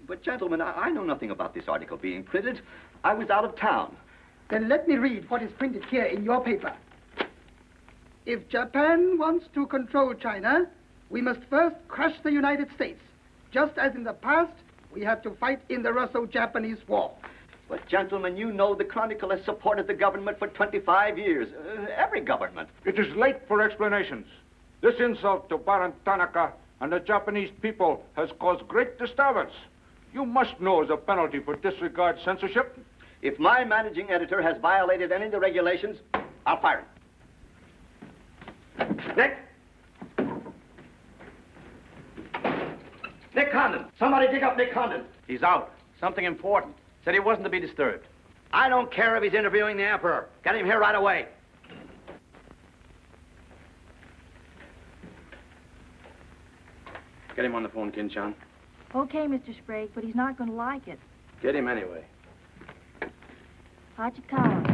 But gentlemen, I know nothing about this article being printed. I was out of town. Then let me read what is printed here in your paper. If Japan wants to control China, we must first crush the United States. Just as in the past, we have to fight in the Russo-Japanese War. But gentlemen, you know the Chronicle has supported the government for 25 years. Every government. It is late for explanations. This insult to Baron Tanaka and the Japanese people has caused great disturbance. You must know as a penalty for disregard censorship. If my managing editor has violated any of the regulations, I'll fire him. Nick! Nick Condon! Somebody dig up Nick Condon! He's out. Something important. Said he wasn't to be disturbed. I don't care if he's interviewing the Emperor. Get him here right away. Get him on the phone, Kin-chan. Okay, Mr. Sprague, but he's not going to like it. Get him anyway. Hachikawa.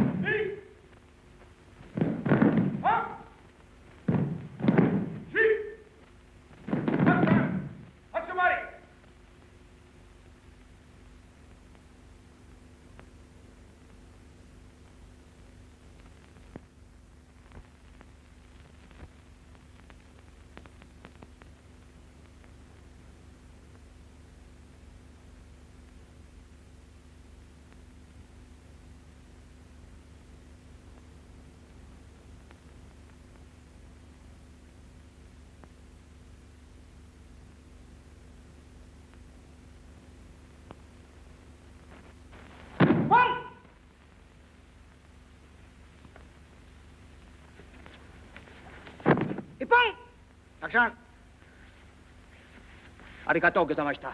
Action! Arigatou gozaimashita.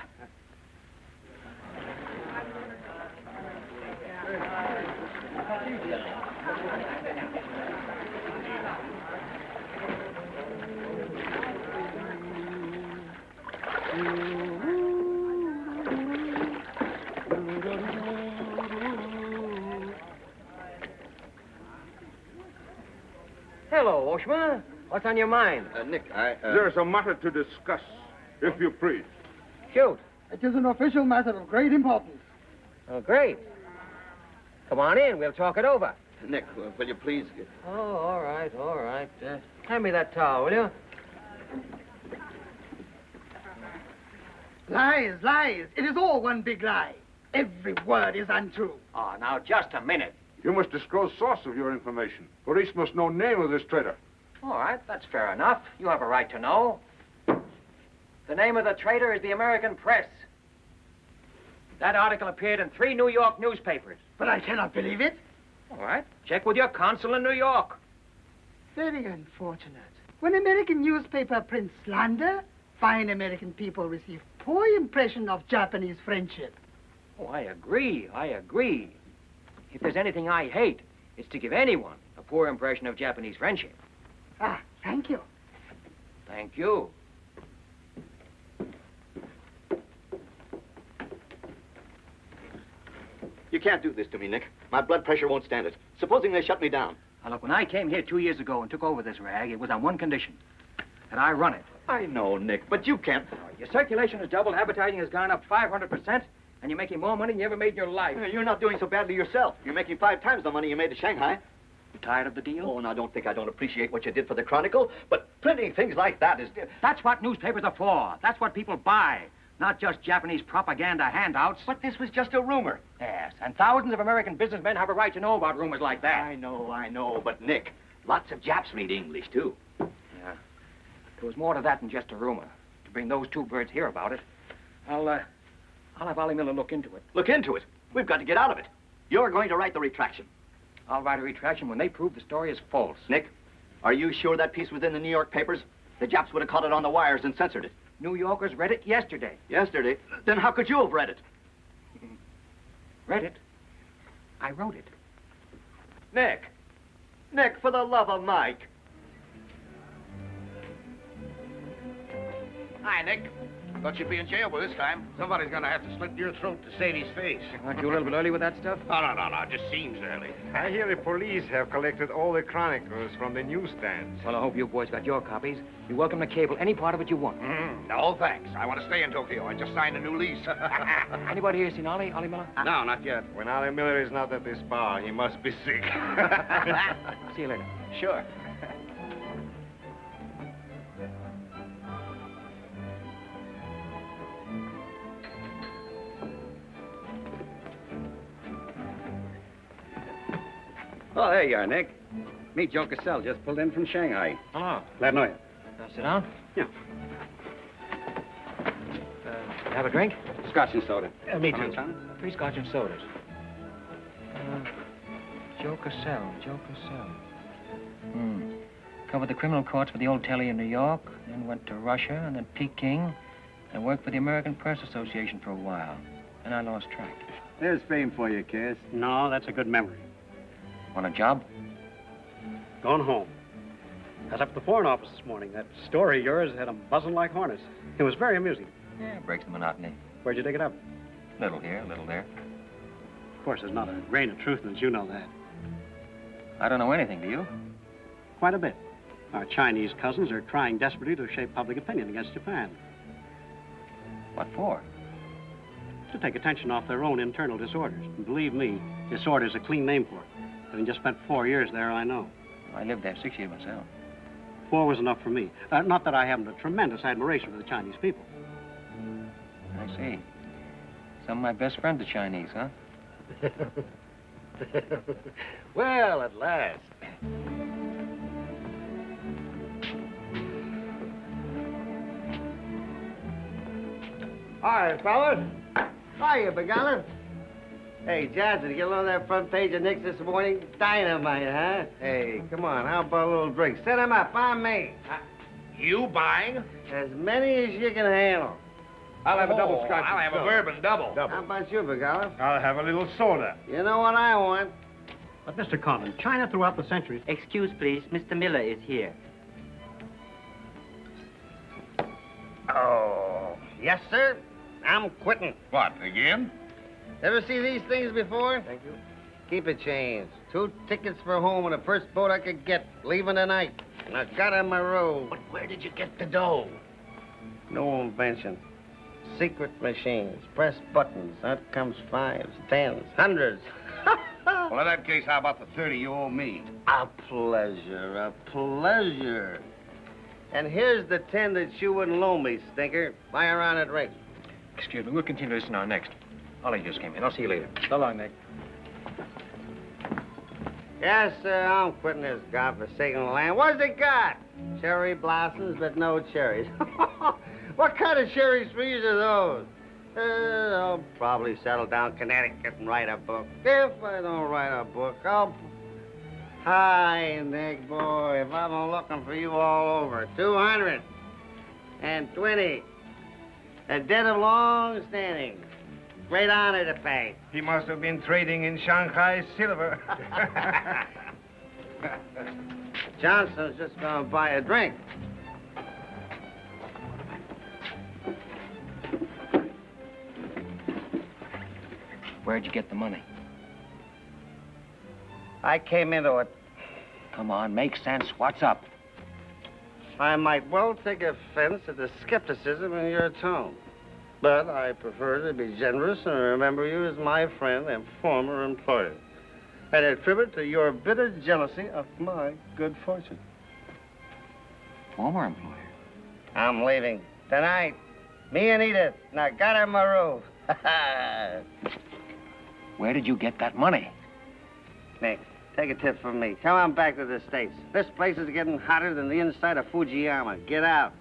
Hello, Oshma. What's on your mind? Nick, There's a matter to discuss, if you please. Shoot. It is an official matter of great importance. Oh, great. Come on in. We'll talk it over. Nick, will you please... Oh, all right, all right. Hand me that towel, will you? Lies, lies. It is all one big lie. Every word is untrue. Oh, now, just a minute. You must disclose source of your information. Police must know name of this traitor. All right, that's fair enough. You have a right to know. The name of the traitor is the American Press. That article appeared in 3 New York newspapers. But I cannot believe it. All right, check with your consul in New York. Very unfortunate. When American newspaper prints slander, fine American people receive poor impression of Japanese friendship. Oh, I agree, I agree. If there's anything I hate, it's to give anyone a poor impression of Japanese friendship. Ah, thank you. Thank you. You can't do this to me, Nick. My blood pressure won't stand it. Supposing they shut me down. Now, look, when I came here 2 years ago and took over this rag, it was on one condition. That I run it. I know, Nick, but you can't... Your circulation has doubled, advertising has gone up 500%, and you're making more money than you ever made in your life. You're not doing so badly yourself. You're making 5 times the money you made at Shanghai. You tired of the deal? Oh, now don't think I don't appreciate what you did for the Chronicle, but printing things like that is... That's what newspapers are for. That's what people buy. Not just Japanese propaganda handouts. But this was just a rumor. Yes, and thousands of American businessmen have a right to know about rumors like that. I know, but Nick, lots of Japs read English, too. Yeah. There was more to that than just a rumor. To bring those 2 birds here about it, I'll have Ollie Miller look into it. Look into it? We've got to get out of it. You're going to write the retraction. I'll write a retraction when they prove the story is false. Nick, are you sure that piece was in the New York papers? The Japs would have caught it on the wires and censored it. New Yorkers read it yesterday. Yesterday? Then how could you have read it? Read it? I wrote it. Nick! Nick, for the love of Mike! Hi, Nick. Thought you'd be in jail by this time. Somebody's gonna have to slit your throat to save his face. Aren't you a little bit early with that stuff? No. It just seems early. I hear the police have collected all the chronicles from the newsstands. Well, I hope you boys got your copies. You're welcome to cable any part of it you want. No, thanks. I want to stay in Tokyo. I just signed a new lease. Anybody here seen Ollie Miller? No, not yet. When Ollie Miller is not at this bar, he must be sick. See you later. Sure. Oh, there you are, Nick. Meet Joe Cassell, just pulled in from Shanghai. Hello. Glad to know you. Sit down. Yeah. Have a drink? Scotch and soda. Me Come too. in, son. 3 scotch and sodas. Joe Cassell. Covered the criminal courts for the old telly in New York, then went to Russia, and then Peking, and worked for the American Press Association for a while. And I lost track. There's fame for you, Cass. No, that's a good memory. Want a job? Gone home. I was up at the Foreign Office this morning. That story of yours had them buzzing like hornets. It was very amusing. Yeah, it breaks the monotony. Where'd you dig it up? Little here, little there. Of course, there's not a grain of truth in it. You know that. I don't know anything, do you? Quite a bit. Our Chinese cousins are trying desperately to shape public opinion against Japan. What for? To take attention off their own internal disorders. And believe me, disorder's a clean name for it. Having just spent 4 years there, I know. I lived there 6 years myself. 4 was enough for me. Not that I haven't a tremendous admiration for the Chinese people. I see. Some of my best friends are Chinese, huh? Well, at last. Hi, fellas. Hiya, Big Olive. Hey, Jazz, did you get along that front page of Nick's this morning? Dynamite, huh? Hey, come on, how about a little drink? Set 'em up on me. You buying? As many as you can handle. I'll have a double scotch. I'll have a bourbon double. How about you, Big Olive? I'll have a little soda. You know what I want? But, Mr. Conlon, China throughout the centuries... Excuse, please. Mr. Miller is here. Oh, yes, sir. I'm quitting. What, again? Ever see these things before? Thank you. Keep it changed. 2 tickets for home on the first boat I could get, leaving tonight. And I got on my road. But where did you get the dough? No invention. Secret machines. Press buttons. Out comes 5s, 10s, 100s. Well, in that case, how about the 30 you owe me? A pleasure, a pleasure. And here's the 10 that you wouldn't loan me, stinker. Buy a round of drink. Excuse me, we'll continue this in our next. Ollie just came in. I'll see you later. So long, Nick. Yes, sir, I'm quitting this godforsaken land. What's it got? Cherry blossoms, but no cherries. What kind of cherry trees are those? I'll probably settle down Connecticut and write a book. If I don't write a book, I'll... Hi, Nick, boy. If I've been looking for you all over. 220. A debt of long standing. Great honor to pay. He must have been trading in Shanghai silver. Johnson's just gonna buy a drink. Where'd you get the money? I came into it. Come on, make sense. What's up? I might well take offense at the skepticism in your tone. But I prefer to be generous and remember you as my friend and former employer. And attribute to your bitter jealousy of my good fortune. Former employer? I'm leaving tonight. Me and Edith. And I got her my roof. Where did you get that money? Nick, take a tip from me. Come on back to the States. This place is getting hotter than the inside of Fujiyama. Get out.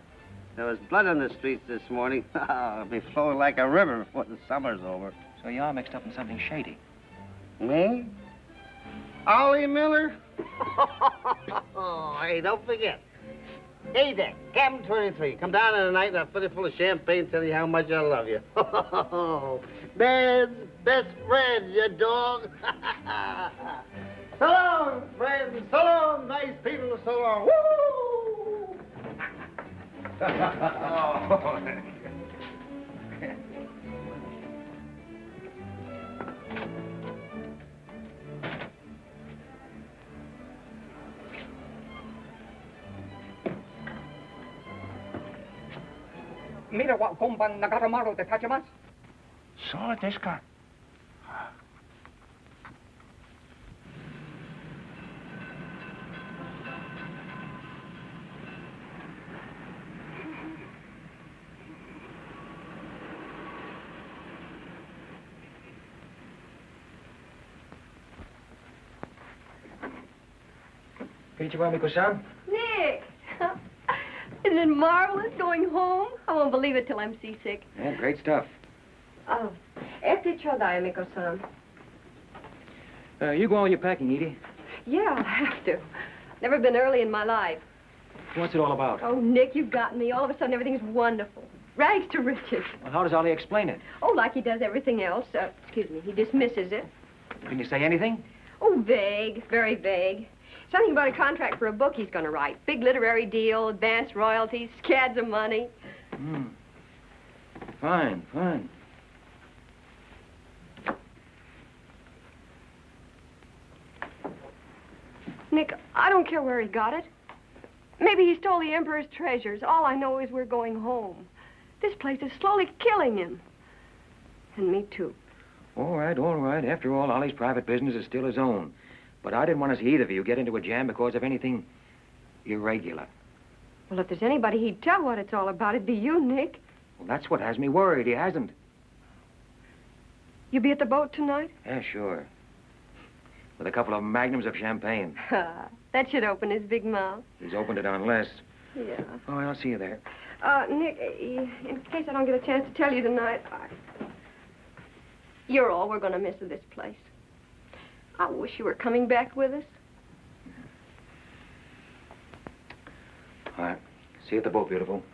There was blood on the streets this morning. It'll be flowing like a river before the summer's over. So you're mixed up in something shady. Me? Ollie Miller? Hey, don't forget. Hey, Dick, Captain 23. Come down in the night and I'll fill you full of champagne and tell you how much I love you. Man's best friend, you dog. So long, friends. So long, nice people. So long. Woo! Mira wa komban nagaramaro de tachimas. So desu ka. Konnichiwa, Miko-san. Nick! Isn't it marvelous going home? I won't believe it till I'm seasick. Yeah, great stuff. Oh, eti chodai, Miko-san. You go on with your packing, Edie. Yeah, I'll have to. Never been early in my life. What's it all about? Oh, Nick, you've got me. All of a sudden, everything's wonderful. Rags to riches. Well, how does Ollie explain it? Oh, like he does everything else. Excuse me, he dismisses it. Can you say anything? Oh, vague, very vague. Something about a contract for a book he's going to write. Big literary deal, advance royalties, scads of money. Fine, fine. Nick, I don't care where he got it. Maybe he stole the Emperor's treasures. All I know is we're going home. This place is slowly killing him. And me, too. All right, all right. After all, Ollie's private business is still his own. But I didn't want to see either of you get into a jam because of anything irregular. Well, if there's anybody he'd tell what it's all about, it'd be you, Nick. Well, that's what has me worried. He hasn't. You be at the boat tonight? Yeah, sure. With a couple of magnums of champagne. That should open his big mouth. He's opened it on less. Yeah. Oh, I'll see you there. Nick, in case I don't get a chance to tell you tonight, you're all we're going to miss of this place. I wish you were coming back with us. All right. See you at the boat, beautiful.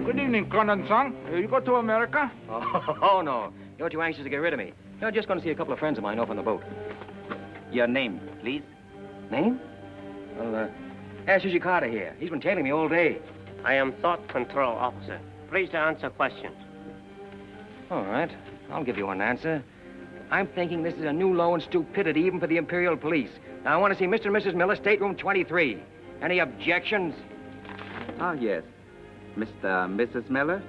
Good evening, Conan-san. You go to America? Oh, no. You're too anxious to get rid of me. You're just going to see a couple of friends of mine off on the boat. Your name, please? Name? Well, ask Sushi Carter here. He's been tailing me all day. I am Thought Control Officer. Please to answer questions. All right. I'll give you an answer. I'm thinking this is a new low in stupidity even for the Imperial Police. Now, I want to see Mr. and Mrs. Miller, stateroom 23. Any objections? Oh, yes. Mr. and Mrs. Miller?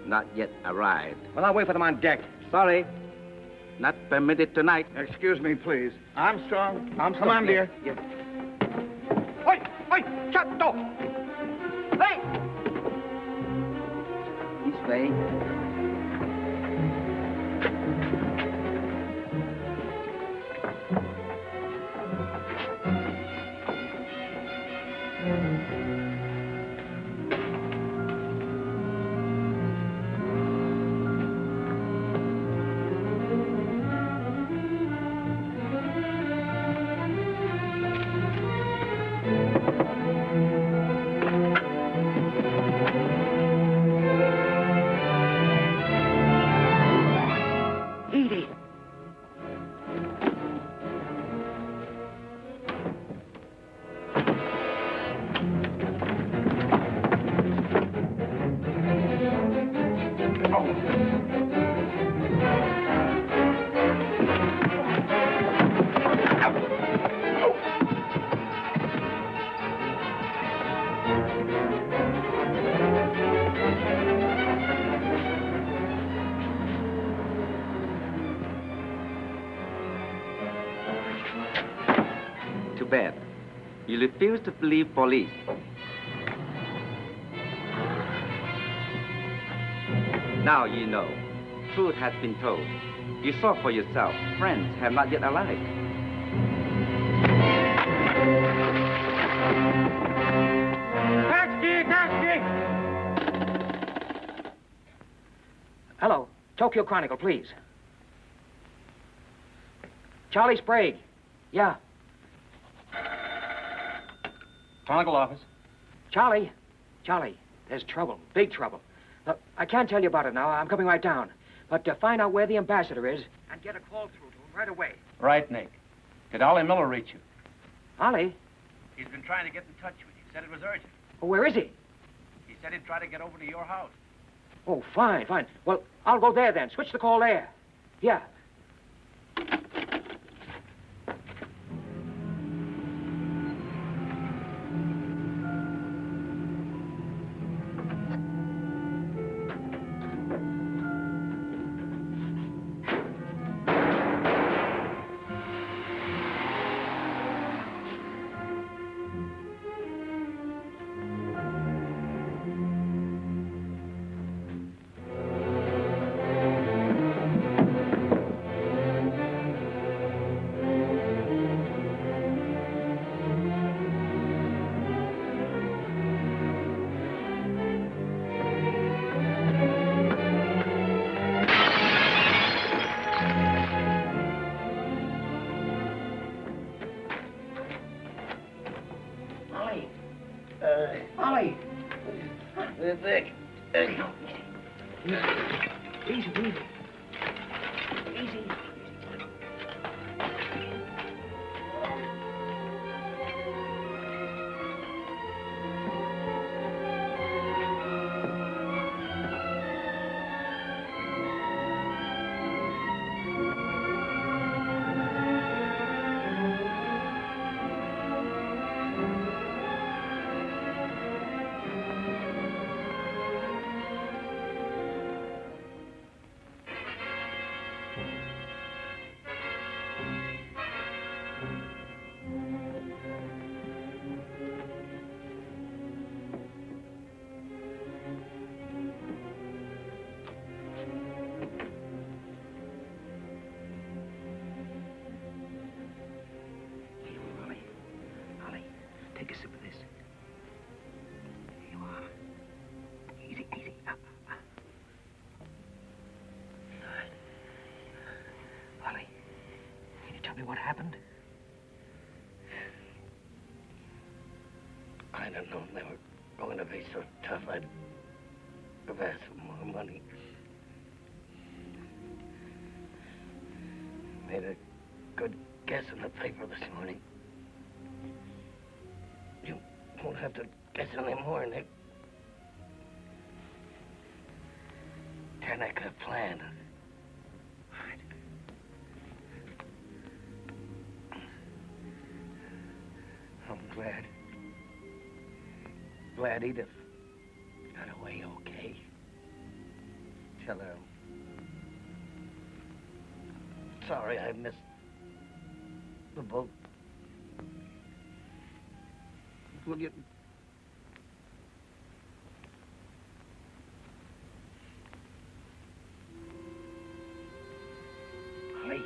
Not yet arrived. Well, I'll wait for them on deck. Sorry. Not permitted tonight. Excuse me, please. Armstrong. Armstrong. Come on, dear. Yes. Oi, oi, chatto! Hey! This way. Bad. You refuse to believe police. Now you know. Truth has been told. You saw for yourself. Friends have not yet arrived. Taxi! Hello. Tokyo Chronicle, please. Charlie Sprague. Yeah. Chronicle office. Charlie, there's trouble, big trouble. I can't tell you about it now. I'm coming right down. But find out where the ambassador is and get a call through to him right away. Right, Nick. Did Ollie Miller reach you? Ollie? He's been trying to get in touch with you. Said it was urgent. Well, where is he? He said he'd try to get over to your house. Oh, fine, fine. Well, I'll go there then. Switch the call there. Yeah. Ollie! Vic. Easy, easy. Easy. Take a sip of this. Here you are. Easy, easy. Up, up. All right. Ollie, can you tell me what happened? I don't know. They were going to be so tough. I'd have asked for more money. Made a good guess in the paper this morning. You won't have to guess anymore, Nick. Tanaka planned. I'm glad Edith got away okay. Tell her I'm sorry I missed the boat. Will you? Ollie.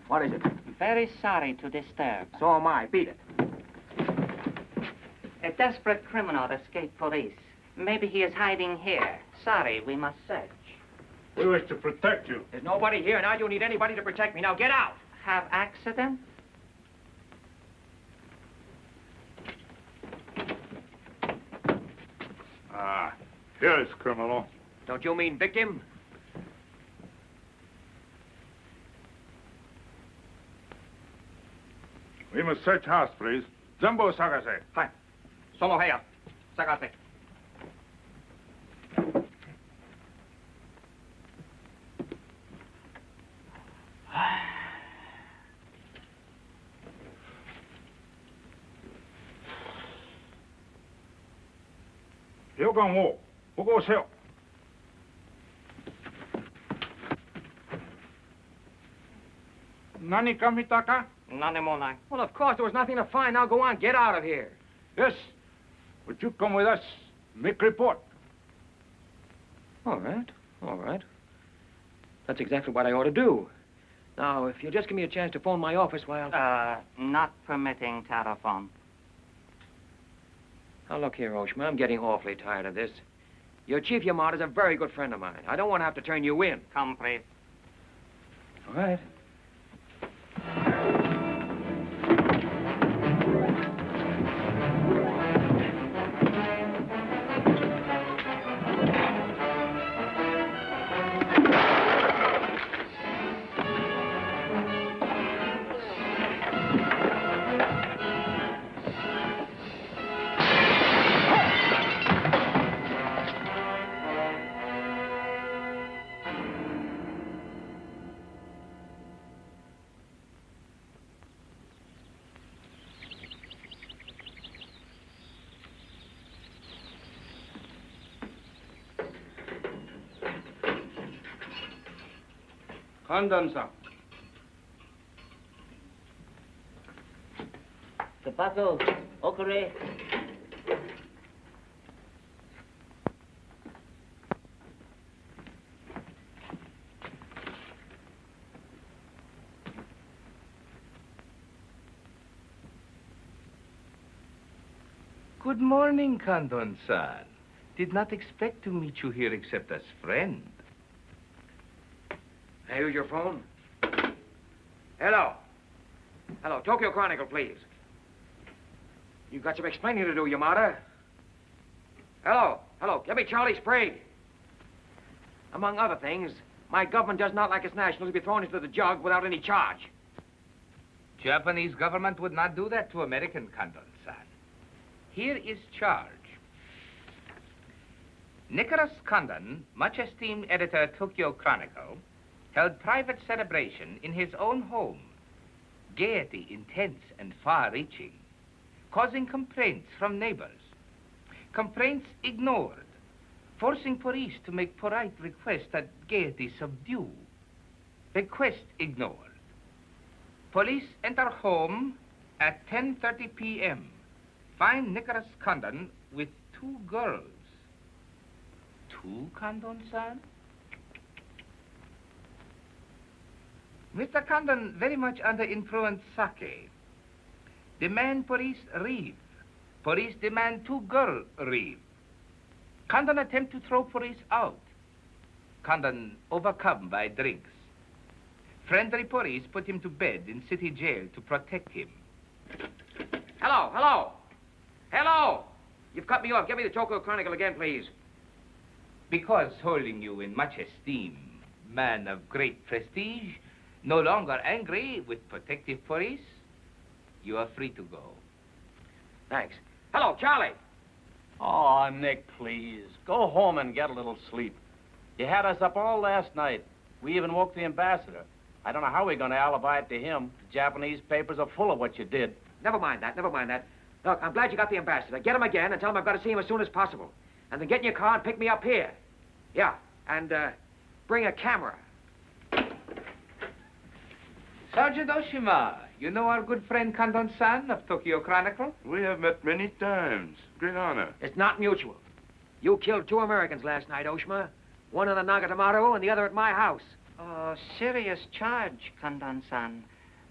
What is it? Very sorry to disturb. So am I. Beat it. A desperate criminal escaped police. Maybe he is hiding here. Sorry, we must search. We wish to protect you. There's nobody here, and I don't need anybody to protect me. Now get out. Have accident? Ah, here is criminal. Don't you mean victim? We must search house, please. Zambo Sagase. Hi. Solo heya. Sagase. 요강 오, 보고 오세요. 나니 까미타까? None more like. Well, of course, there was nothing to find. Now go on, get out of here. Yes. But you come with us. Make report. All right, all right. That's exactly what I ought to do. Now, if you'll just give me a chance to phone my office while... Not permitting telephone. Now, look here, Oshma, I'm getting awfully tired of this. Your Chief Yamada's a very good friend of mine. I don't want to have to turn you in. Come, please. All right. Kandan-san. Zapato, okure. Good morning, Kandon-san. Did not expect to meet you here except as friend. Hey, use your phone. Hello. Hello, Tokyo Chronicle, please. You've got some explaining to do, Yamada. Hello, hello, give me Charlie Sprague. Among other things, my government does not like its nationals to be thrown into the jug without any charge. Japanese government would not do that to American, Kandon-san. Here is charge. Nicholas Kandon, much esteemed editor, Tokyo Chronicle, held private celebration in his own home. Gaiety intense and far-reaching, causing complaints from neighbors. Complaints ignored, forcing police to make polite requests that gaiety subdue. Request ignored. Police enter home at 10:30 p.m. Find Nicholas Kandon with 2 girls. 2, Kandon-san? Mr. Kandon very much under influence sake. Demand police reeve. Police demand 2 girl reeve. Kandon attempt to throw police out. Kandon overcome by drinks. Friendly police put him to bed in city jail to protect him. Hello, hello. Hello. You've cut me off. Give me the Tokyo Chronicle again, please. Because holding you in much esteem, man of great prestige, no longer angry with protective police, you are free to go. Thanks. Hello, Charlie. Oh, Nick, please. Go home and get a little sleep. You had us up all last night. We even woke the ambassador. I don't know how we're going to alibi it to him. The Japanese papers are full of what you did. Never mind that, never mind that. Look, I'm glad you got the ambassador. Get him again and tell him I've got to see him as soon as possible. And then get in your car and pick me up here. Yeah, and bring a camera. Sergeant Oshima, you know our good friend Kandon-san of Tokyo Chronicle? We have met many times. Great honor. It's not mutual. You killed 2 Americans last night, Oshima. One in the Nagatomaru and the other at my house. Oh, serious charge, Kandon-san.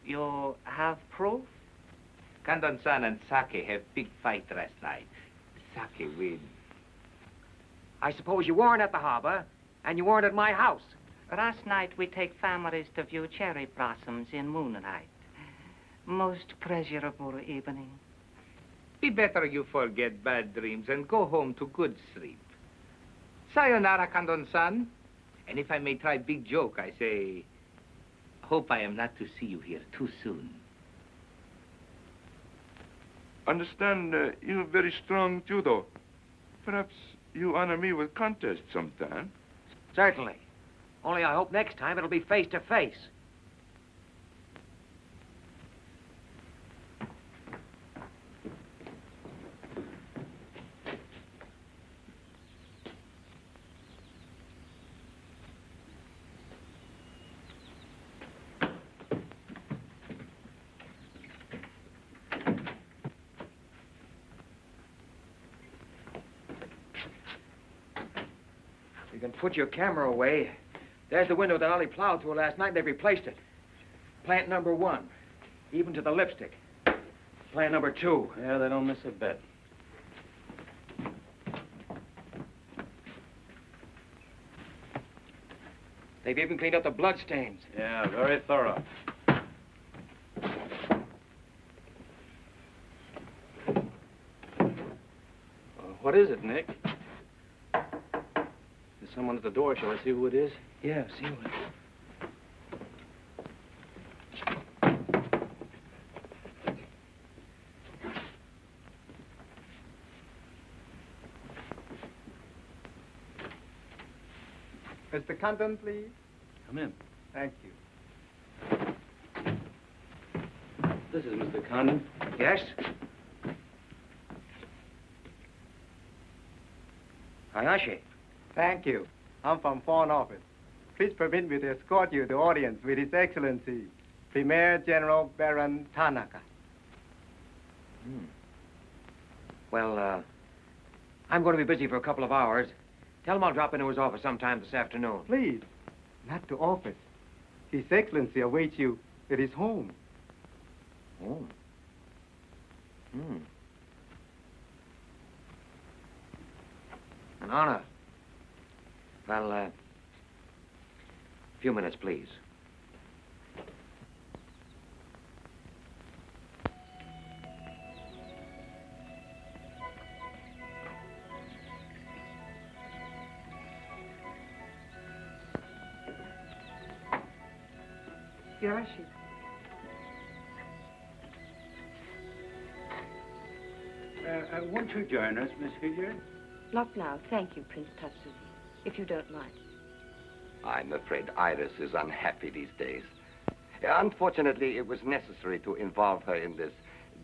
You have proof? Kandon-san and Sake have big fight last night. Sake win. I suppose you weren't at the harbor, and you weren't at my house. Last night we take families to view cherry blossoms in moonlight. Most pleasurable evening. Be better you forget bad dreams and go home to good sleep. Sayonara, Kandon-san. And if I may try big joke, I say, hope I am not to see you here too soon. Understand, you have very strong judo. Perhaps you honor me with contest sometime. Certainly. Only I hope next time it'll be face to face. you can put your camera away, there's the window that Ollie plowed through last night, and they've replaced it. Plant number 1, even to the lipstick. Plant number 2. Yeah, they don't miss a bit. They've even cleaned up the bloodstains. Yeah, very thorough. What is it, Nick? There's someone at the door. Shall I see who it is? Yeah, see who it is. Mr. Condon, please. Come in. Thank you. This is Mr. Condon. Yes? Hayashi. Thank you. I'm from Foreign Office. Please permit me to escort you to the audience with His Excellency, Premier General Baron Tanaka. Well, I'm going to be busy for a couple of hours. Tell him I'll drop into his office sometime this afternoon. Please, not to office. His Excellency awaits you at his home. Home? An honor. Well, a few minutes, please. Yoshi. Won't you join us, Miss Hilliard? Not now, thank you, Prince Tatsuki, if you don't mind. I'm afraid Iris is unhappy these days. Unfortunately, it was necessary to involve her in this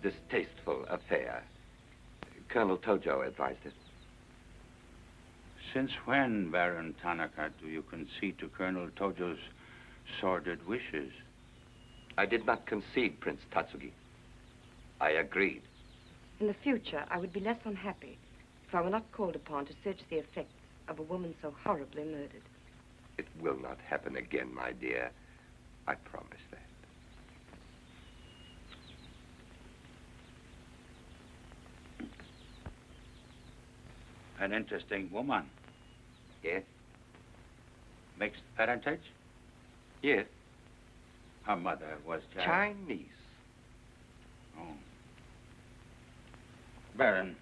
distasteful affair. Colonel Tojo advised it. Since when, Baron Tanaka, do you concede to Colonel Tojo's sordid wishes? I did not concede, Prince Tatsugi. I agreed. In the future, I would be less unhappy if I were not called upon to search the effects of a woman so horribly murdered. It will not happen again, my dear. I promise that. An interesting woman. Yes? Mixed parentage? Yes. Her mother was Chinese. Oh. Baron,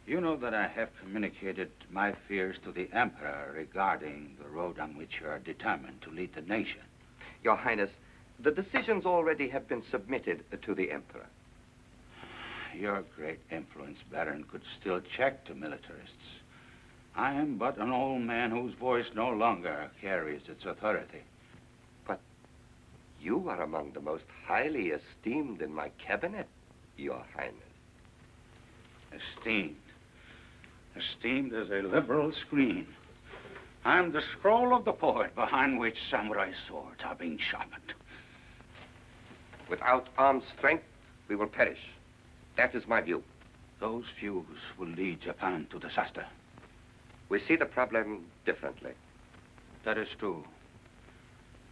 you know that I have communicated my fears to the Emperor regarding the road on which you are determined to lead the nation. Your Highness, the decisions already have been submitted to the Emperor. Your great influence, Baron, could still check the militarists. I am but an old man whose voice no longer carries its authority. But you are among the most highly esteemed in my cabinet, Your Highness. Esteemed. Esteemed as a liberal screen. I'm the scroll of the poet behind which samurai swords are being sharpened. Without armed strength, we will perish. That is my view. Those views will lead Japan to disaster. We see the problem differently. That is true.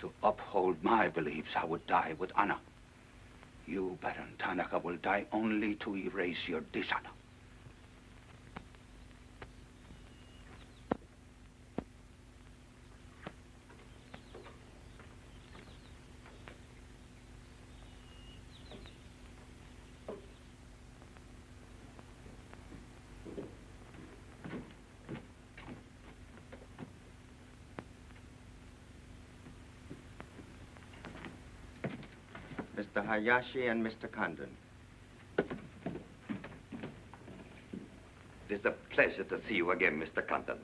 To uphold my beliefs, I would die with honor. You, Baron Tanaka, will die only to erase your dishonor. Mr. Hayashi and Mr. Condon. It is a pleasure to see you again, Mr. Condon.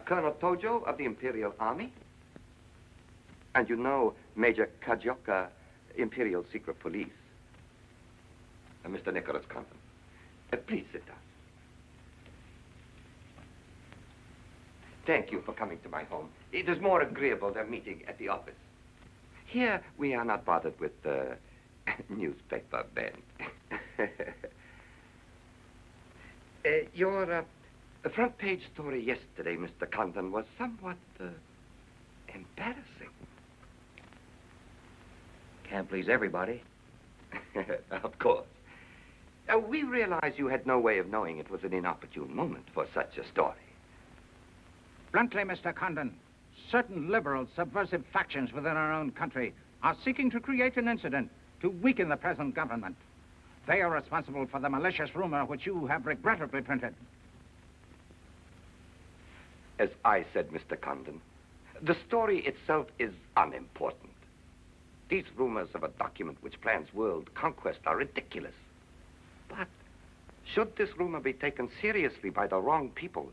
Colonel Tojo of the Imperial Army. And you know Major Kajioka, Imperial Secret Police. Mr. Nicholas Condon. Please sit down. Thank you for coming to my home. It is more agreeable than meeting at the office. Here, we are not bothered with newspaper men. Your The front page story yesterday, Mr. Condon, was somewhat embarrassing. Can't please everybody. Of course. We realize you had no way of knowing it was an inopportune moment for such a story. Bluntly, Mr. Condon, certain liberal subversive factions within our own country are seeking to create an incident to weaken the present government. They are responsible for the malicious rumor which you have regrettably printed. As I said, Mr. Condon, the story itself is unimportant. These rumors of a document which plans world conquest are ridiculous. But should this rumor be taken seriously by the wrong people,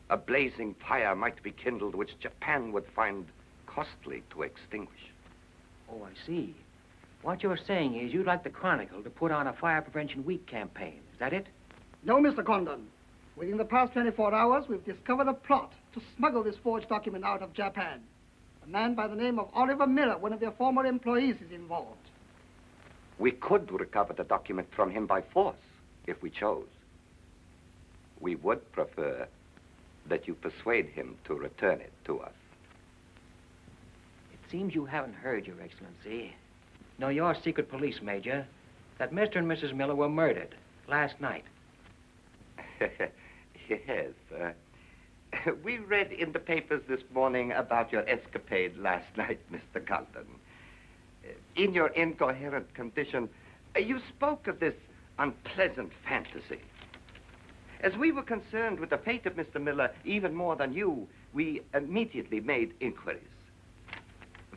a blazing fire might be kindled which Japan would find costly to extinguish. Oh, I see. What you're saying is you'd like the Chronicle to put on a Fire Prevention Week campaign. Is that it? No, Mr. Condon. Within the past 24 hours, we've discovered a plot to smuggle this forged document out of Japan. A man by the name of Oliver Miller, one of their former employees, is involved. We could recover the document from him by force, if we chose. We would prefer that you persuade him to return it to us. It seems you haven't heard, Your Excellency. No, your secret police major, that Mr. and Mrs. Miller were murdered last night. Yes. We read in the papers this morning about your escapade last night, Mr. Condon. In your incoherent condition, you spoke of this unpleasant fantasy. As we were concerned with the fate of Mr. Miller even more than you, we immediately made inquiries.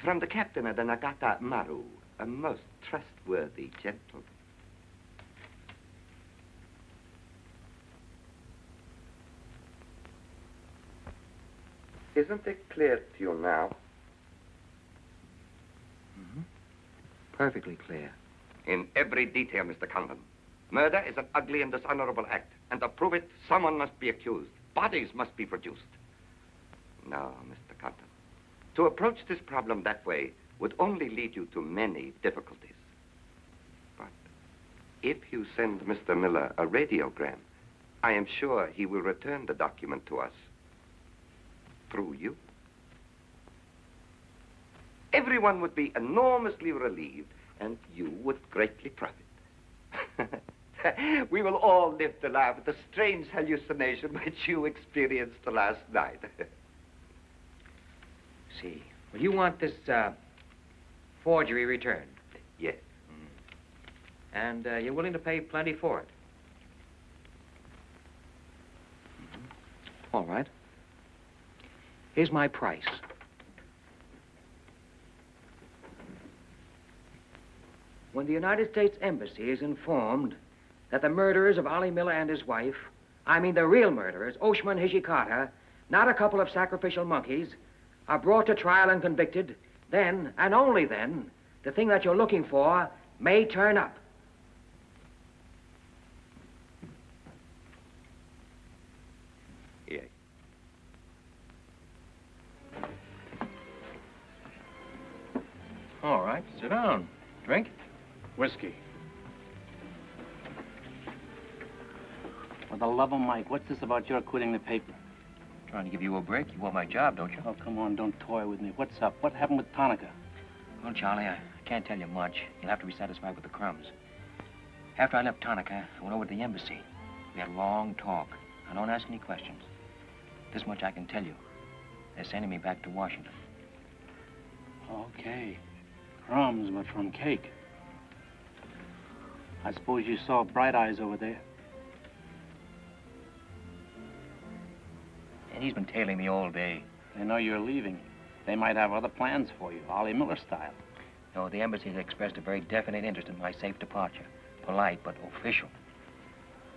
From the captain of the Nagata Maru, a most trustworthy gentleman. Isn't it clear to you now? Mm-hmm. Perfectly clear. In every detail, Mr. Condon. Murder is an ugly and dishonorable act, and to prove it, someone must be accused. Bodies must be produced. No, Mr. Condon. To approach this problem that way would only lead you to many difficulties. But if you send Mr. Miller a radiogram, I am sure he will return the document to us. Through you. Everyone would be enormously relieved, and you would greatly profit. We will all live to laugh at the strange hallucination which you experienced last night. See. Well, you want this forgery returned? Yes. And you're willing to pay plenty for it? Mm-hmm. All right. Here's my price. When the United States Embassy is informed that the murderers of Ollie Miller and his wife, I mean the real murderers, Oshima and Hijikata, not a couple of sacrificial monkeys, are brought to trial and convicted, then, and only then, the thing that you're looking for may turn up. Yes. All right, sit down. Drink? Whiskey. For the love of Mike, what's this about your quitting the paper? Trying to give you a break. You want my job, don't you? Oh, come on, don't toy with me. What's up? What happened with Tanaka? Well, Charlie, I can't tell you much. You'll have to be satisfied with the crumbs. After I left Tanaka, I went over to the embassy. We had a long talk. Now, don't ask any questions. This much I can tell you. They're sending me back to Washington. Okay. Crumbs, but from cake. I suppose you saw Bright Eyes over there. And he's been tailing me all day. They know you're leaving. They might have other plans for you, Ollie Miller style. No, the embassy has expressed a very definite interest in my safe departure. Polite, but official.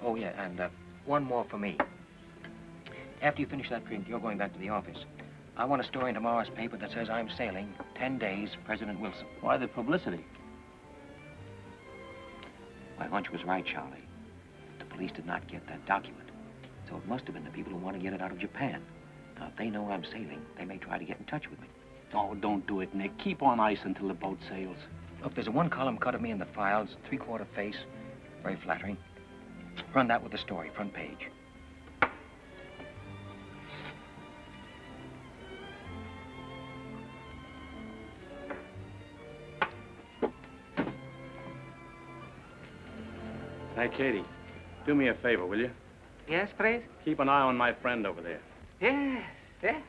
Oh, yeah, and one more for me. After you finish that drink, you're going back to the office. I want a story in tomorrow's paper that says I'm sailing 10 days, President Wilson. Why the publicity? My hunch was right, Charlie. The police did not get that document. So it must have been the people who want to get it out of Japan. Now, if they know I'm sailing, they may try to get in touch with me. Oh, don't do it, Nick. Keep on ice until the boat sails. Look, there's a one-column cut of me in the files, three-quarter face. Very flattering. Run that with the story, front page. Hey, Katie, do me a favor, will you? Yes, please? Keep an eye on my friend over there. Yes, yes.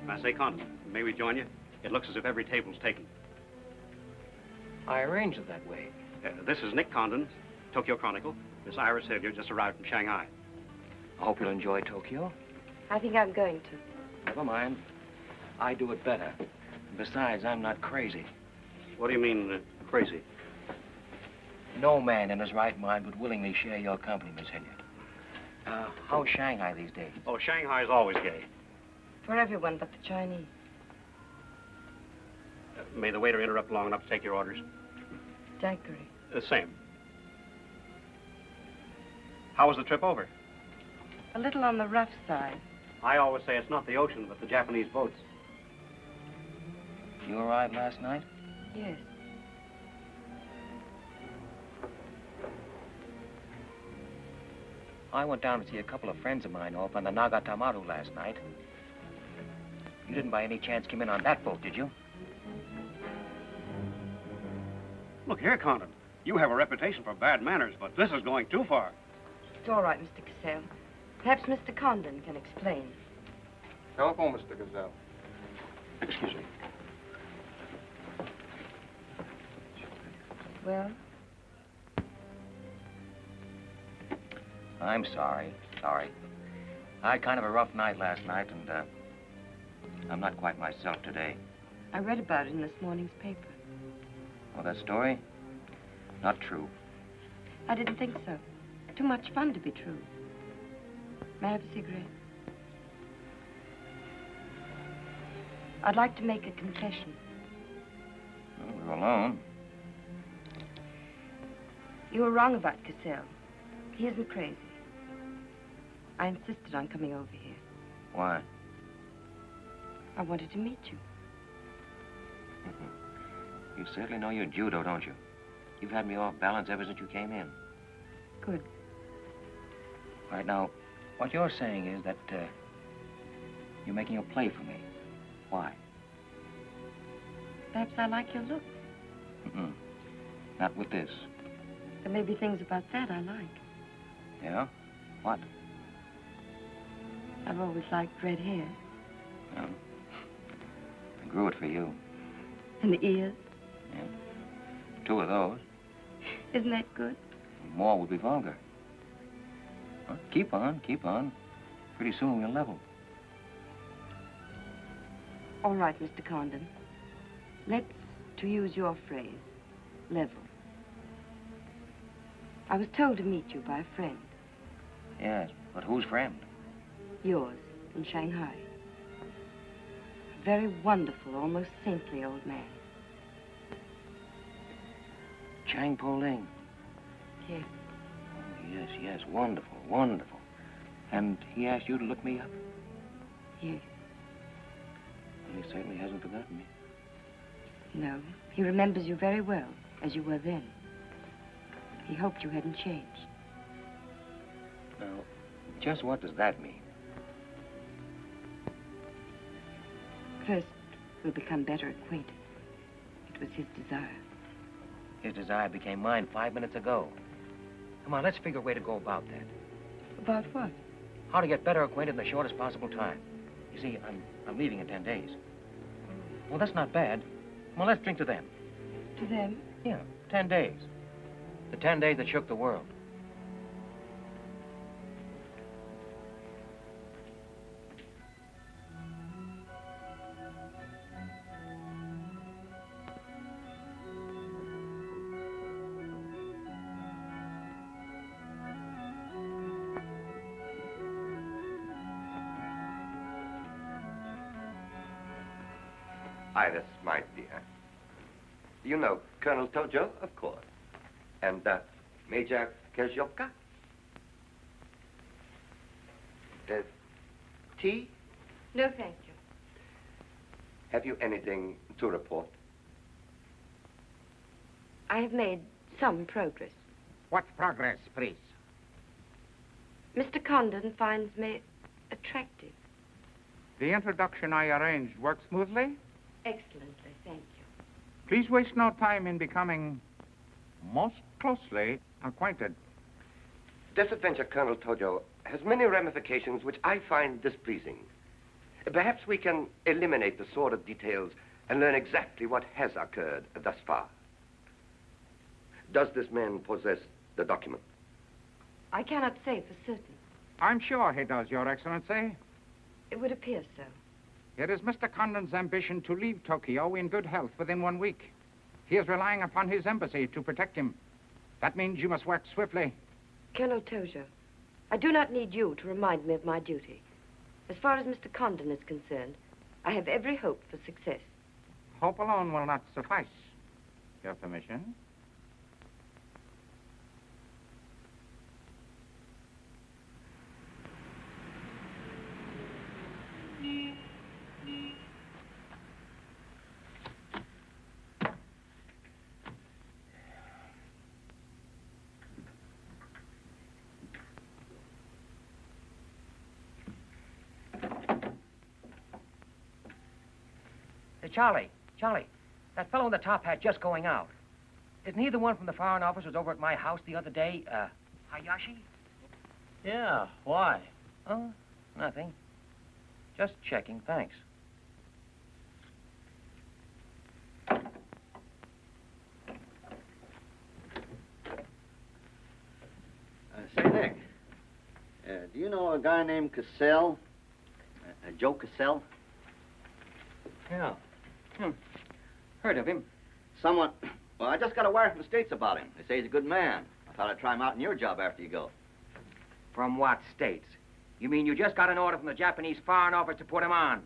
I say, Condon, may we join you? It looks as if every table's taken. I arranged it that way. This is Nick Condon, Tokyo Chronicle. Miss Iris Hilliard just arrived from Shanghai. I hope you'll enjoy Tokyo. I think I'm going to. Never mind. I do it better. Besides, I'm not crazy. What do you mean, crazy? No man in his right mind would willingly share your company, Miss Hilliard. How's Shanghai these days? Oh, Shanghai's always gay. For everyone but the Chinese. May the waiter interrupt long enough to take your orders? Daiquiri. Same. How was the trip over? A little on the rough side. I always say it's not the ocean, but the Japanese boats. You arrived last night? Yes. I went down to see a couple of friends of mine off on the Nagatamaru last night. You didn't by any chance come in on that boat, did you? Look here, Condon. You have a reputation for bad manners, but this is going too far. It's all right, Mr. Cassell. Perhaps Mr. Condon can explain. Telephone, Mr. Gazelle. Excuse me. Well? I'm sorry. Sorry. I had kind of a rough night last night, and, I'm not quite myself today. I read about it in this morning's paper. Oh, that story? Not true. I didn't think so. Too much fun to be true. May I have a cigarette? I'd like to make a confession. Well, we're alone. You were wrong about Cassell. He isn't crazy. I insisted on coming over here. Why? I wanted to meet you. You certainly know your judo, don't you? You've had me off balance ever since you came in. Good. Right now, what you're saying is that, you're making a play for me. Why? Perhaps I like your look. Not with this. There may be things about that I like. Yeah? What? I've always liked red hair. No. I grew it for you. And the ears. Yeah. 2 of those. Isn't that good? More would be vulgar. Well, keep on, keep on. Pretty soon we'll level. All right, Mr. Condon. Let's, to use your phrase, level. I was told to meet you by a friend. Yes, but whose friend? Yours, in Shanghai. A very wonderful, almost saintly old man. Chang Po Ling. Yes. Oh, yes, yes, wonderful, wonderful. And he asked you to look me up? Yes. Well, he certainly hasn't forgotten me. No, he remembers you very well, as you were then. He hoped you hadn't changed. Now, just what does that mean? First, we'll become better acquainted. It was his desire. His desire became mine 5 minutes ago. Come on, let's figure a way to go about that. About what? How to get better acquainted in the shortest possible time. You see, I'm leaving in 10 days. Well, that's not bad. Well, let's drink to them. To them? Yeah, 10 days. The 10 days that shook the world. Iris, my dear. You know Colonel Tojo, of course. And Major Kezhovka. Tea? No, thank you. Have you anything to report? I have made some progress. What progress, please? Mr. Condon finds me attractive. The introduction I arranged worked smoothly? Excellently, thank you. Please waste no time in becoming most closely acquainted. This adventure, Colonel Tojo, has many ramifications which I find displeasing. Perhaps we can eliminate the sordid details and learn exactly what has occurred thus far. Does this man possess the document? I cannot say for certain. I'm sure he does, Your Excellency. It would appear so. It is Mr. Condon's ambition to leave Tokyo in good health within 1 week. He is relying upon his embassy to protect him. That means you must work swiftly. Colonel Tojo, I do not need you to remind me of my duty. As far as Mr. Condon is concerned, I have every hope for success. Hope alone will not suffice. Your permission? Hey, Charlie, that fellow in the top hat just going out. Isn't he the one from the Foreign Office who was over at my house the other day? Hayashi? Yeah, why? Oh, nothing. Just checking, thanks. Say, Nick, do you know a guy named Cassell? Joe Cassell? Yeah. Heard of him. Well, I just got a wire from the States about him. They say he's a good man. I thought I'd try him out in your job after you go. From what states? You mean you just got an order from the Japanese Foreign Office to put him on?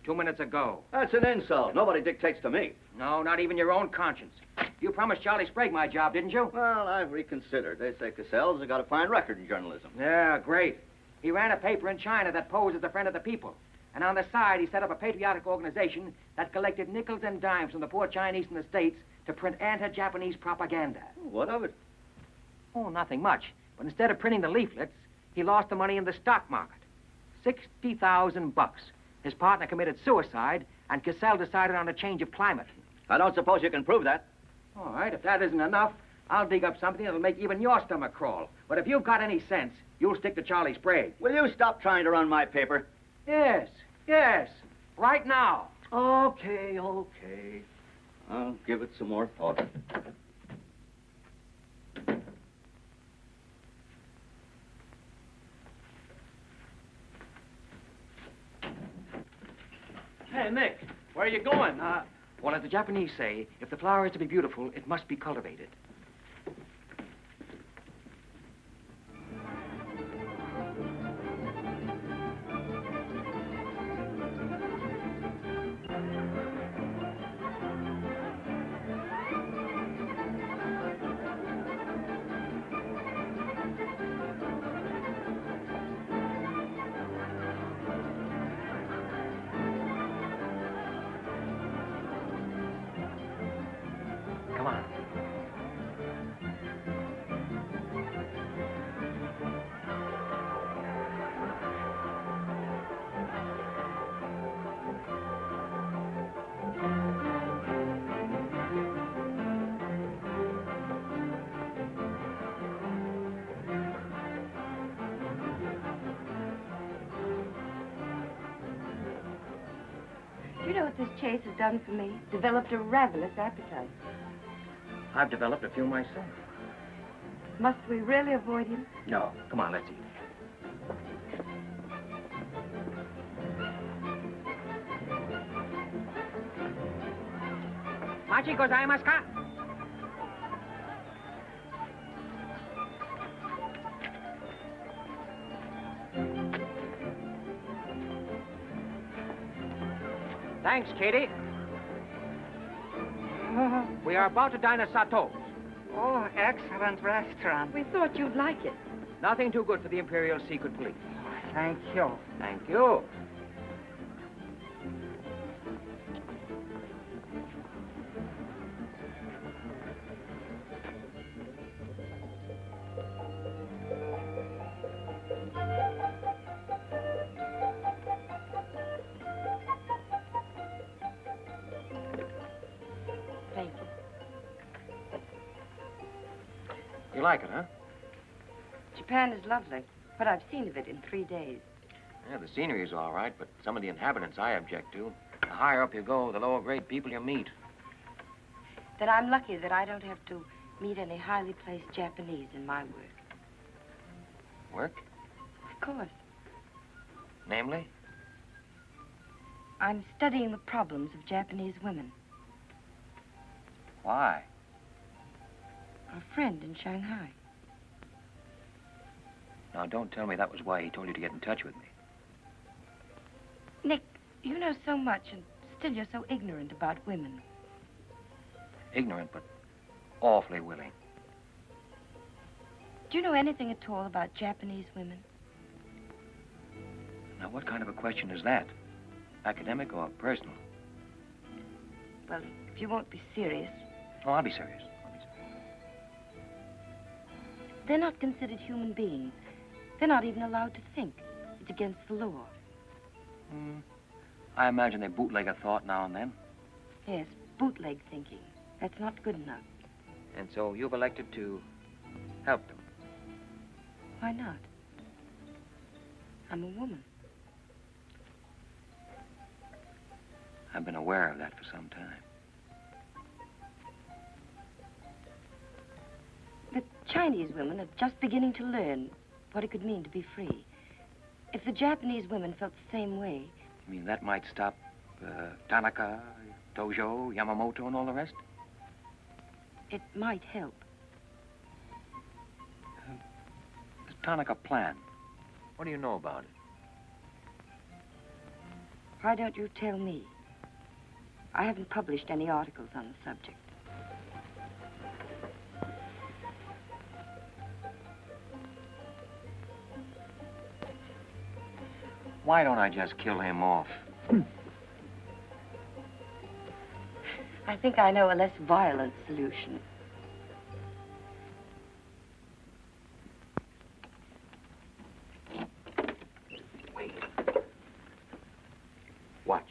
2 minutes ago. That's an insult. Nobody dictates to me. No, not even your own conscience. You promised Charlie Sprague my job, didn't you? Well, I've reconsidered. They say Cassell's got a fine record in journalism. Yeah, great. He ran a paper in China that posed as a friend of the people. And on the side, he set up a patriotic organization that collected nickels and dimes from the poor Chinese in the States to print anti-Japanese propaganda. What of it? Oh, nothing much. But instead of printing the leaflets, he lost the money in the stock market. $60,000. His partner committed suicide, and Cassell decided on a change of climate. I don't suppose you can prove that. All right, if that isn't enough, I'll dig up something that'll make even your stomach crawl. But if you've got any sense, you'll stick to Charlie Sprague. Will you stop trying to run my paper? Yes. Right now. Okay. I'll give it some more thought. Hey, Nick, where are you going? Well, as the Japanese say, if the flower is to be beautiful, it must be cultivated. Come on. Do you know what this chase has done for me? Developed a ravenous appetite. I've developed a few myself. Must we really avoid him? No. Come on, let's eat. Machi gozaimasu ka? Thanks, Katie. We are about to dine at Sato's. Oh, excellent restaurant. We thought you'd like it. Nothing too good for the Imperial Secret Police. Thank you. Thank you. You like it, huh? Japan is lovely. What I've seen of it in 3 days. Yeah, the scenery is all right, but some of the inhabitants I object to. The higher up you go, the lower grade people you meet. Then I'm lucky that I don't have to meet any highly placed Japanese in my work. Work? Of course. Namely? I'm studying the problems of Japanese women. Why? A friend in Shanghai. Now, don't tell me that was why he told you to get in touch with me. Nick, you know so much, and still you're so ignorant about women. Ignorant, but awfully willing. Do you know anything at all about Japanese women? Now, what kind of a question is that? Academic or personal? Well, if you won't be serious. Oh, I'll be serious. They're not considered human beings. They're not even allowed to think. It's against the law. I imagine they bootleg a thought now and then. Yes, bootleg thinking. That's not good enough. And so you've elected to help them. Why not? I'm a woman. I've been aware of that for some time. The Chinese women are just beginning to learn what it could mean to be free. If the Japanese women felt the same way... You mean that might stop Tanaka, Tojo, Yamamoto, and all the rest? It might help. This Tanaka plan, what do you know about it? Why don't you tell me? I haven't published any articles on the subject. Why don't I just kill him off? I think I know a less violent solution. Wait. Watch.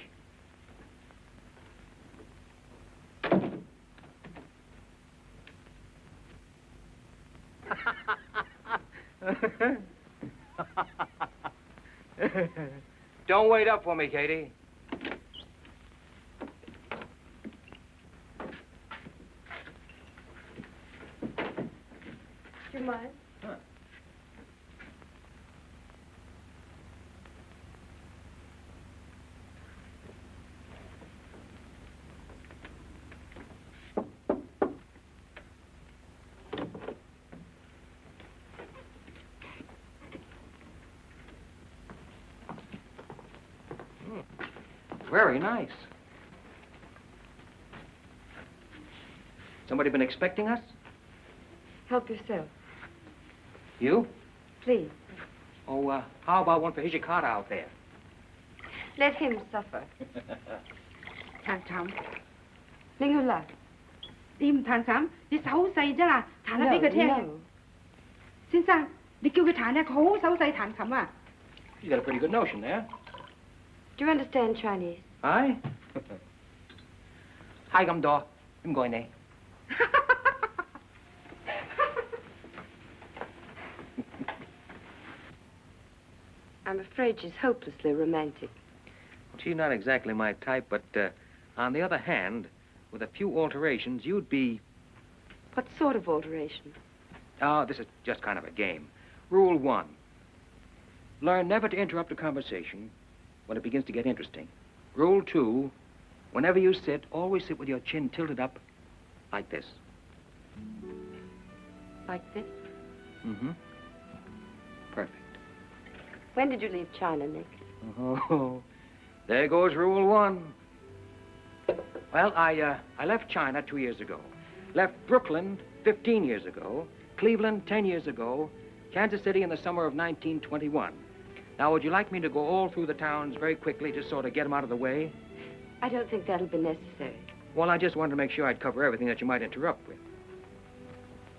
Don't wait up for me, Katie. Do you mind? Huh. Very nice. Somebody been expecting us? Help yourself. You? Please. Oh, how about one for Hijikata out there? Let him suffer. 談談，拎佢嚟。你唔彈琴，你手好細啫啦，彈下俾佢聽。No. 先生，你叫佢彈咧，佢好手勢彈琴啊。You got a pretty good notion there. Do you understand Chinese? Aye? Hi, come door. I'm going there. I'm afraid she's hopelessly romantic. She's not exactly my type, but on the other hand, with a few alterations, you'd be... What sort of alteration? Oh, this is just kind of a game. Rule 1. Learn never to interrupt a conversation when it begins to get interesting. Rule 2. Whenever you sit, always sit with your chin tilted up like this. Like this? Mm-hmm. Perfect. When did you leave China, Nick? Oh, there goes Rule 1. Well, I left China 2 years ago. Left Brooklyn 15 years ago. Cleveland 10 years ago. Kansas City in the summer of 1921. Now, would you like me to go all through the towns very quickly to sort of get them out of the way? I don't think that'll be necessary. Well, I just wanted to make sure I'd cover everything that you might interrupt with.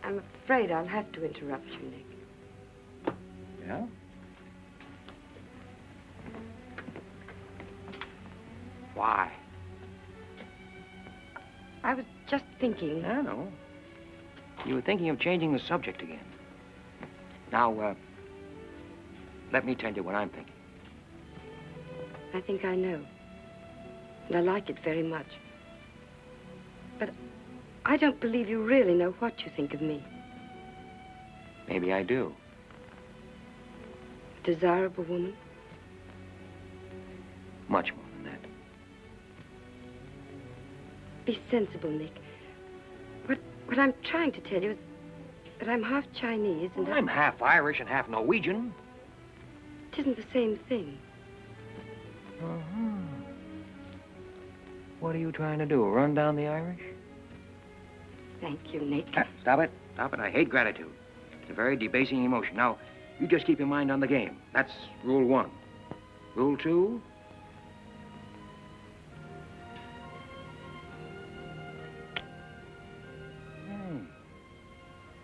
I'm afraid I'll have to interrupt you, Nick. Yeah? Why? I was just thinking... I know. You were thinking of changing the subject again. Now, let me tell you what I'm thinking. I think I know. And I like it very much. But I don't believe you really know what you think of me. Maybe I do. A desirable woman? Much more than that. Be sensible, Nick. What I'm trying to tell you is that I'm half Chinese and I'm half Irish and half Norwegian. It isn't the same thing. Uh-huh. What are you trying to do, run down the Irish? Thank you, Nick. Stop it. Stop it. I hate gratitude. It's a very debasing emotion. Now, you just keep your mind on the game. That's rule 1. Rule 2?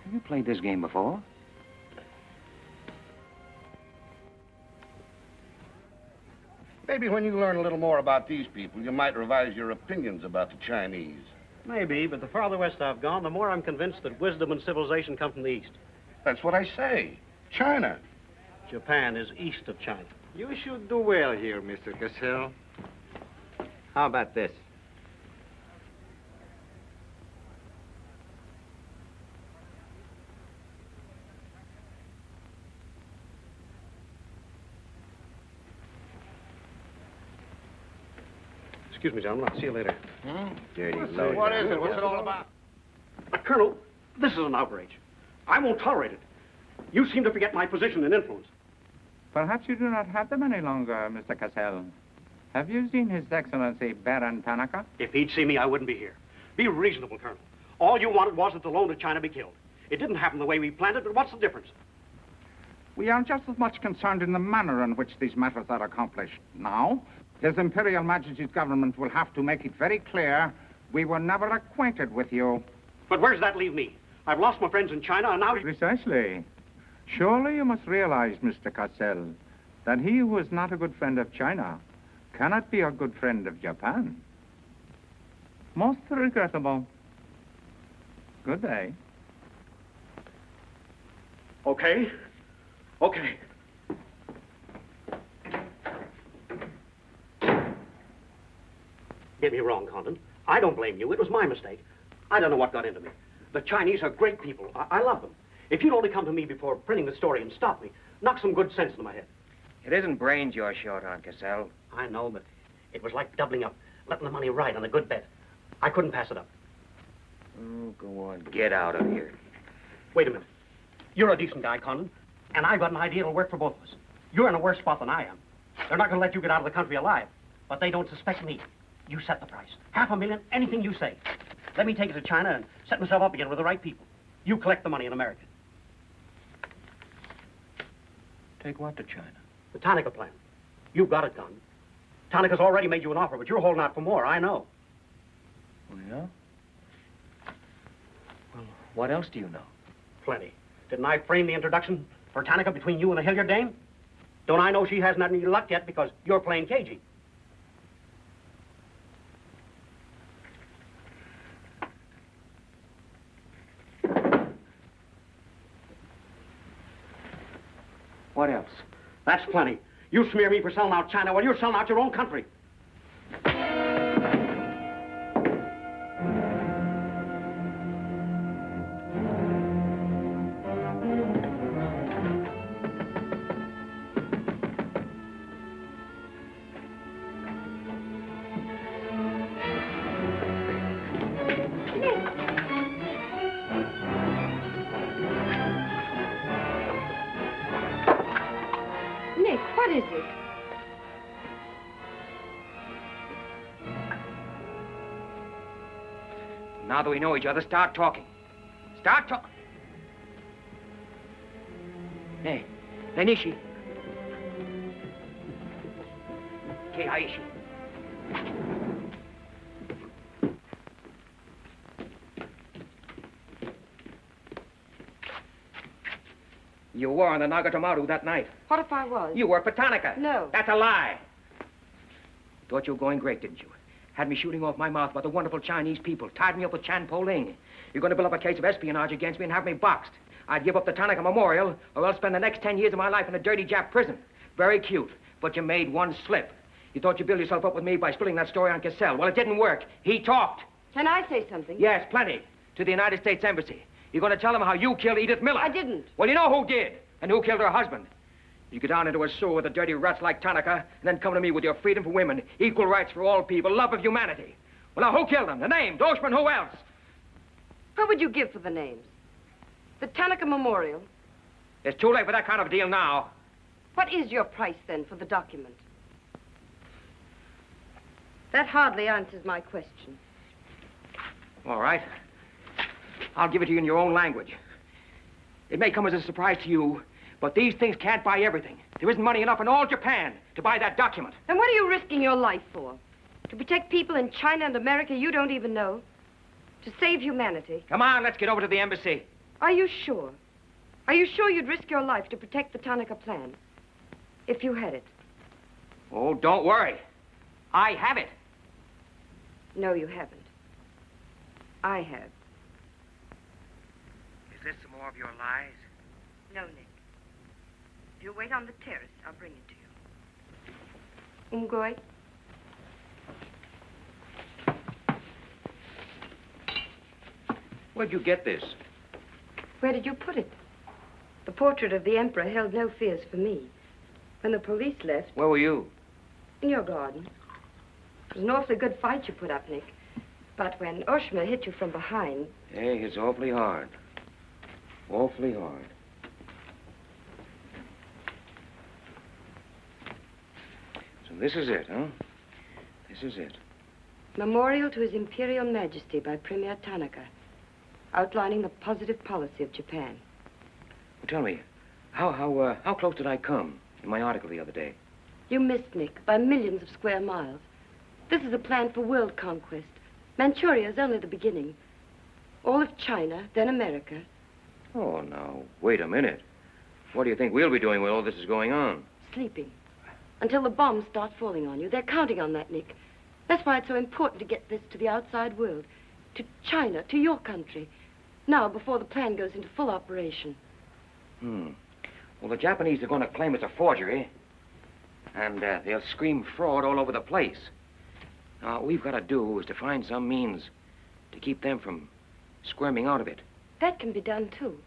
Have you played this game before? Maybe when you learn a little more about these people, you might revise your opinions about the Chinese. Maybe, but the farther west I've gone, the more I'm convinced that wisdom and civilization come from the east. That's what I say. China. Japan is east of China. You should do well here, Mr. Cassell. How about this? Excuse me, gentlemen. I'll see you later. Dirty What is it? What's it all about? Colonel, this is an outrage. I won't tolerate it. You seem to forget my position and influence. Perhaps you do not have them any longer, Mr. Cassell. Have you seen His Excellency Baron Tanaka? If he'd see me, I wouldn't be here. Be reasonable, Colonel. All you wanted was that the loan to China be killed. It didn't happen the way we planned it, but what's the difference? We are just as much concerned in the manner in which these matters are accomplished. Now, His Imperial Majesty's government will have to make it very clear we were never acquainted with you. But where does that leave me? I've lost my friends in China, and now... Precisely. Surely you must realize, Mr. Cassell, that he who is not a good friend of China cannot be a good friend of Japan. Most regrettable. Good day. Okay. Okay. Get me wrong, Condon. I don't blame you. It was my mistake. I don't know what got into me. The Chinese are great people. I love them. If you'd only come to me before printing the story and stop me, knock some good sense into my head. It isn't brains you're short on, Cassell. I know, but it was like doubling up, letting the money ride on a good bet. I couldn't pass it up. Oh, go on. Get out of here. Wait a minute. You're a decent guy, Condon, and I've got an idea that'll work for both of us. You're in a worse spot than I am. They're not going to let you get out of the country alive, but they don't suspect me. You set the price. $500,000, anything you say. Let me take it to China and set myself up again with the right people. You collect the money in America. Take what to China? The Tanaka plan. You've got it, Condon. Tanaka's already made you an offer, but you're holding out for more, I know. Oh, yeah? Well, what else do you know? Plenty. Didn't I frame the introduction for Tanaka between you and the Hilliard dame? Don't I know she hasn't had any luck yet because you're playing cagey? What else? That's plenty. You smear me for selling out China while you're selling out your own country. Nick, what is it? Now that we know each other, start talking. Start talking. Hey, Nishi. Keihashi. You were on the Nagatomaru that night. What if I was? You worked for Tanaka. No. That's a lie. Thought you were going great, didn't you? Had me shooting off my mouth about the wonderful Chinese people, tied me up with Chan Po-ling. You're going to build up a case of espionage against me and have me boxed. I'd give up the Tanaka Memorial, or else spend the next 10 years of my life in a dirty Jap prison. Very cute, but you made one slip. You thought you'd build yourself up with me by spilling that story on Cassell. Well, it didn't work. He talked. Can I say something? Yes, plenty. To the United States Embassy. You're going to tell them how you killed Edith Miller. I didn't. Well, you know who did, and who killed her husband. You get down into a sewer with the dirty rats like Tanaka, and then come to me with your freedom for women, equal rights for all people, love of humanity. Well, now, who killed them? The name, Doshman, who else? What would you give for the names? The Tanaka Memorial. It's too late for that kind of deal now. What is your price, then, for the document? That hardly answers my question. All right. I'll give it to you in your own language. It may come as a surprise to you, but these things can't buy everything. There isn't money enough in all Japan to buy that document. Then what are you risking your life for? To protect people in China and America you don't even know? To save humanity? Come on, let's get over to the embassy. Are you sure? Are you sure you'd risk your life to protect the Tanaka plan? If you had it? Oh, don't worry. I have it. No, you haven't. I have. Is this some more of your lies? No, Nick. If you wait on the terrace, I'll bring it to you. Umgoy? Where'd you get this? Where did you put it? The portrait of the Emperor held no fears for me. When the police left... Where were you? In your garden. It was an awfully good fight you put up, Nick. But when Oshma hit you from behind... Hey, it's awfully hard. Awfully hard. So this is it, huh? This is it. Memorial to His Imperial Majesty by Premier Tanaka, outlining the positive policy of Japan. Well, tell me, how close did I come in my article the other day? You missed, Nick, by millions of square miles. This is a plan for world conquest. Manchuria is only the beginning. All of China, then America. Oh, now, wait a minute. What do you think we'll be doing while all this is going on? Sleeping. Until the bombs start falling on you. They're counting on that, Nick. That's why it's so important to get this to the outside world. To China, to your country. Now, before the plan goes into full operation. Well, the Japanese are going to claim it's a forgery. And they'll scream fraud all over the place. Now, what we've got to do is to find some means to keep them from squirming out of it. That can be done, too.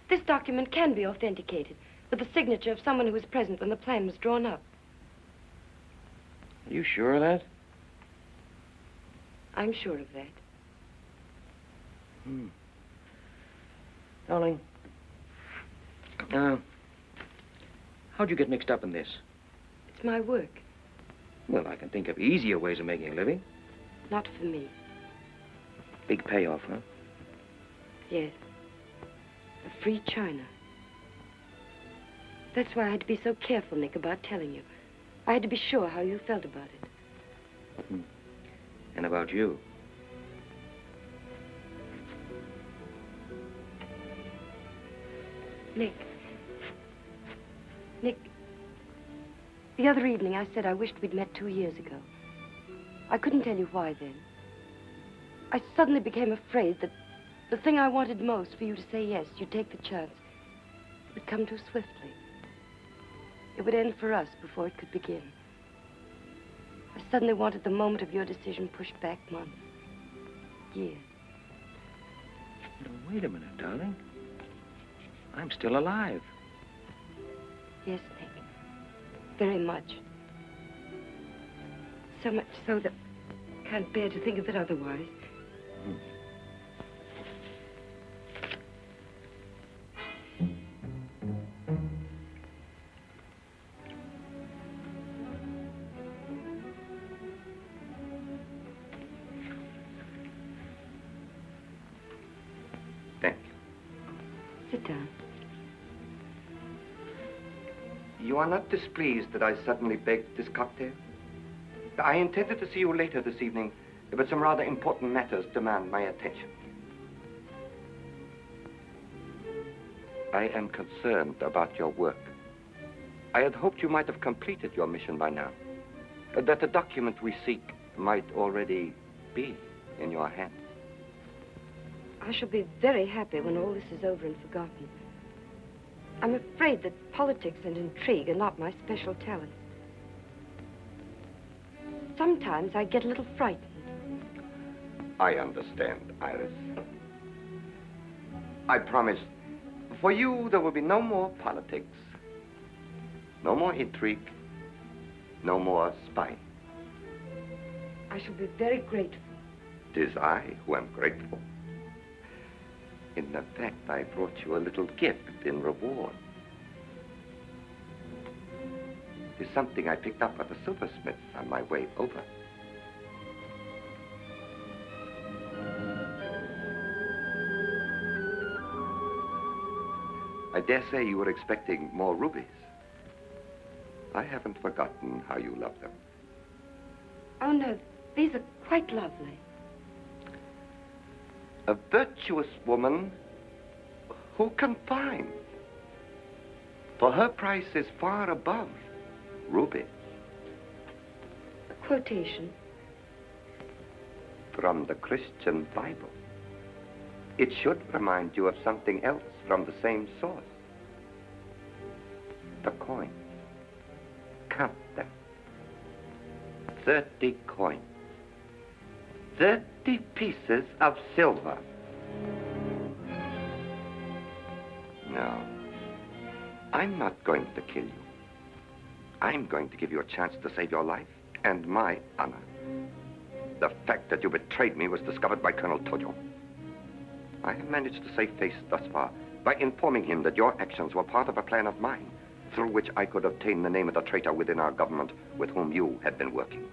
This document can be authenticated with the signature of someone who was present when the plan was drawn up. Are you sure of that? I'm sure of that. Darling, how'd you get mixed up in this? It's my work. Well, I can think of easier ways of making a living. Not for me. Big payoff, huh? Yes. A free China. That's why I had to be so careful, Nick, about telling you. I had to be sure how you felt about it. And about you. Nick, the other evening I said I wished we'd met 2 years ago. I couldn't tell you why then. I suddenly became afraid that the thing I wanted most for you to say yes, you'd take the chance, would come too swiftly. It would end for us before it could begin. I suddenly wanted the moment of your decision pushed back months, years. Now, wait a minute, darling. I'm still alive. Yes, Nick. Very much. So much so that I can't bear to think of it otherwise. Thank you. Sit down. You are not displeased that I suddenly begged this cocktail? I intended to see you later this evening, but some rather important matters demand my attention. I am concerned about your work. I had hoped you might have completed your mission by now, that the document we seek might already be in your hands. I shall be very happy when all this is over and forgotten. I'm afraid that politics and intrigue are not my special talents. Sometimes I get a little frightened. I understand, Iris. I promise, for you there will be no more politics, no more intrigue, no more spying. I shall be very grateful. It is I who am grateful. In fact, I brought you a little gift in reward. It is something I picked up at the silversmith on my way over. I dare say you were expecting more rubies. I haven't forgotten how you love them. Oh, no, these are quite lovely. A virtuous woman who can find. For her price is far above rubies. A quotation. From the Christian Bible. It should remind you of something else from the same source. The coins. Count them. 30 coins. 30 pieces of silver. No. I'm not going to kill you. I'm going to give you a chance to save your life and my honor. The fact that you betrayed me was discovered by Colonel Tojo. I have managed to save face thus far by informing him that your actions were part of a plan of mine, through which I could obtain the name of the traitor within our government with whom you had been working.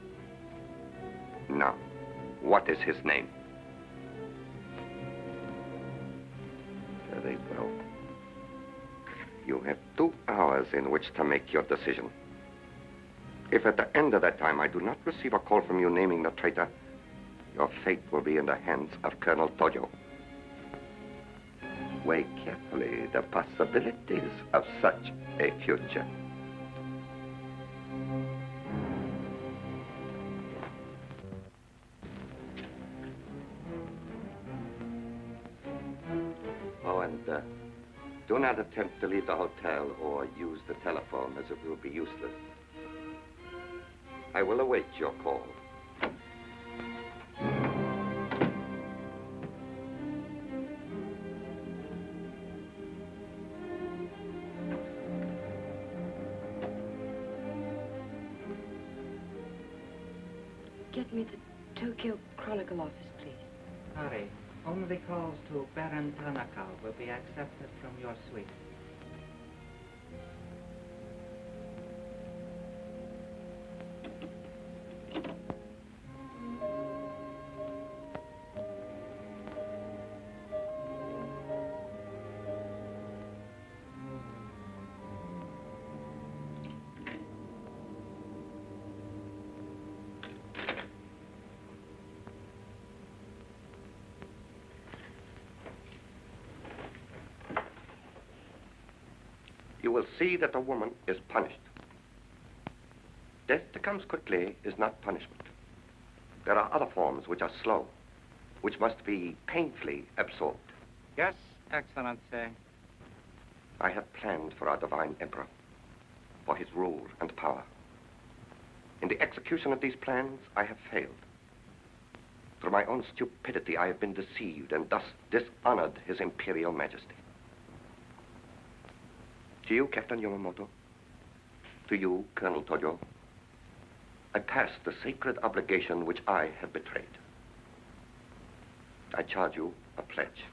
Now, what is his name? Very well. You have 2 hours in which to make your decision. If at the end of that time I do not receive a call from you naming the traitor, your fate will be in the hands of Colonel Tojo. Weigh carefully the possibilities of such a future. Oh, and do not attempt to leave the hotel or use the telephone, as it will be useless. I will await your call. Get me the Tokyo Chronicle office, please. Hurry. Only calls to Baron Tanaka will be accepted from your suite. You will see that the woman is punished. Death that comes quickly is not punishment. There are other forms which are slow, which must be painfully absorbed. Yes, Excellency. I have planned for our divine emperor, for his rule and power. In the execution of these plans, I have failed. Through my own stupidity, I have been deceived and thus dishonored his imperial majesty. To you, Captain Yamamoto, to you, Colonel Tojo, I pass the sacred obligation which I have betrayed. I charge you a pledge.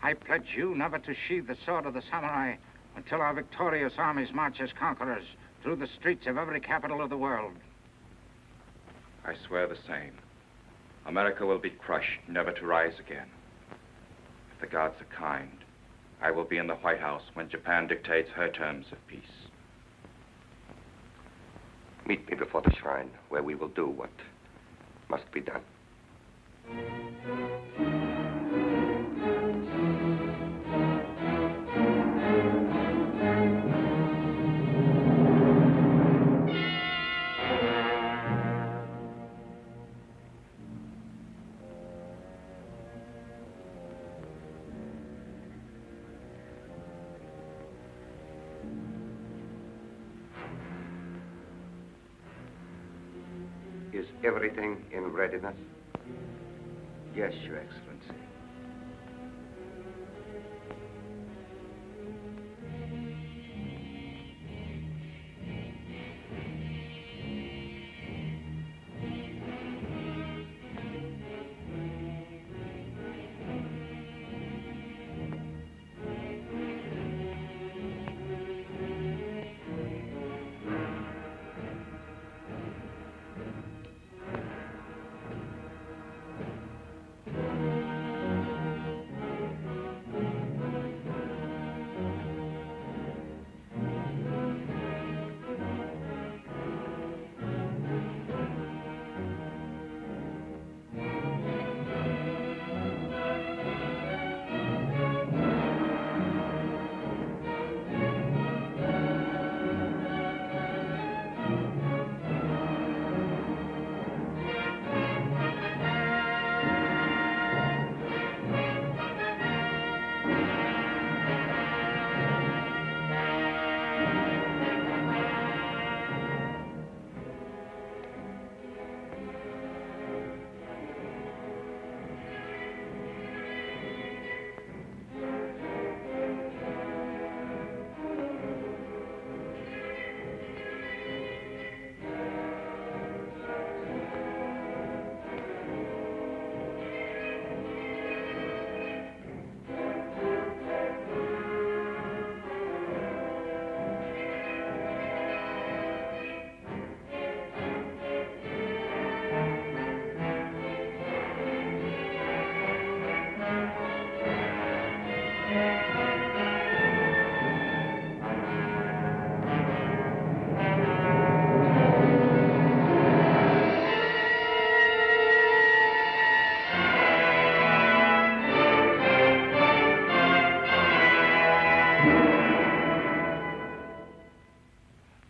I pledge you never to sheathe the sword of the samurai until our victorious armies march as conquerors through the streets of every capital of the world. I swear the same. America will be crushed, never to rise again. If the gods are kind, I will be in the White House when Japan dictates her terms of peace. Meet me before the shrine, where we will do what must be done. Is everything in readiness? Yes, Your Excellency.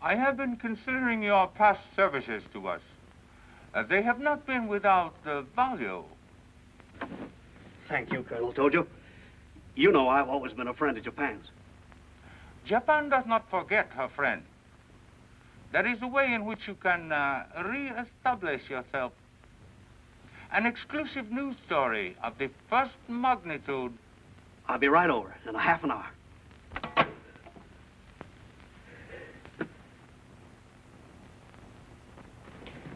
I have been considering your past services to us. They have not been without value. Thank you, Colonel Tojo. You know I've always been a friend of Japan's. Japan does not forget her friend. There is a way in which you can re-establish yourself. An exclusive news story of the first magnitude. I'll be right over in a half an hour.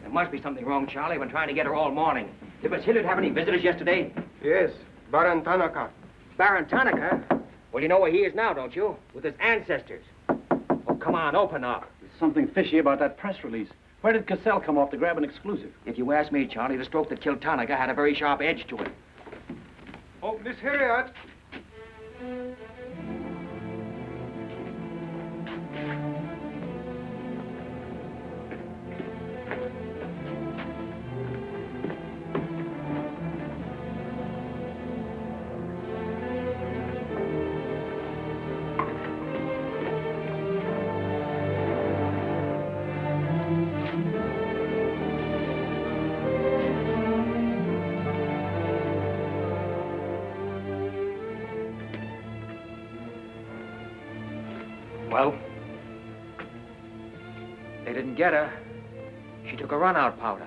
There must be something wrong, Charlie. I've been trying to get her all morning. Did Miss Hilliard have any visitors yesterday? Yes, Baron Tanaka. Baron Tanaka? Well, you know where he is now, don't you? With his ancestors. Oh, come on, open up. There's something fishy about that press release. Where did Cassell come off to grab an exclusive? If you ask me, Charlie, the stroke that killed Tanaka had a very sharp edge to it. Oh, Miss Hilliard. Well, they didn't get her. She took a run-out powder.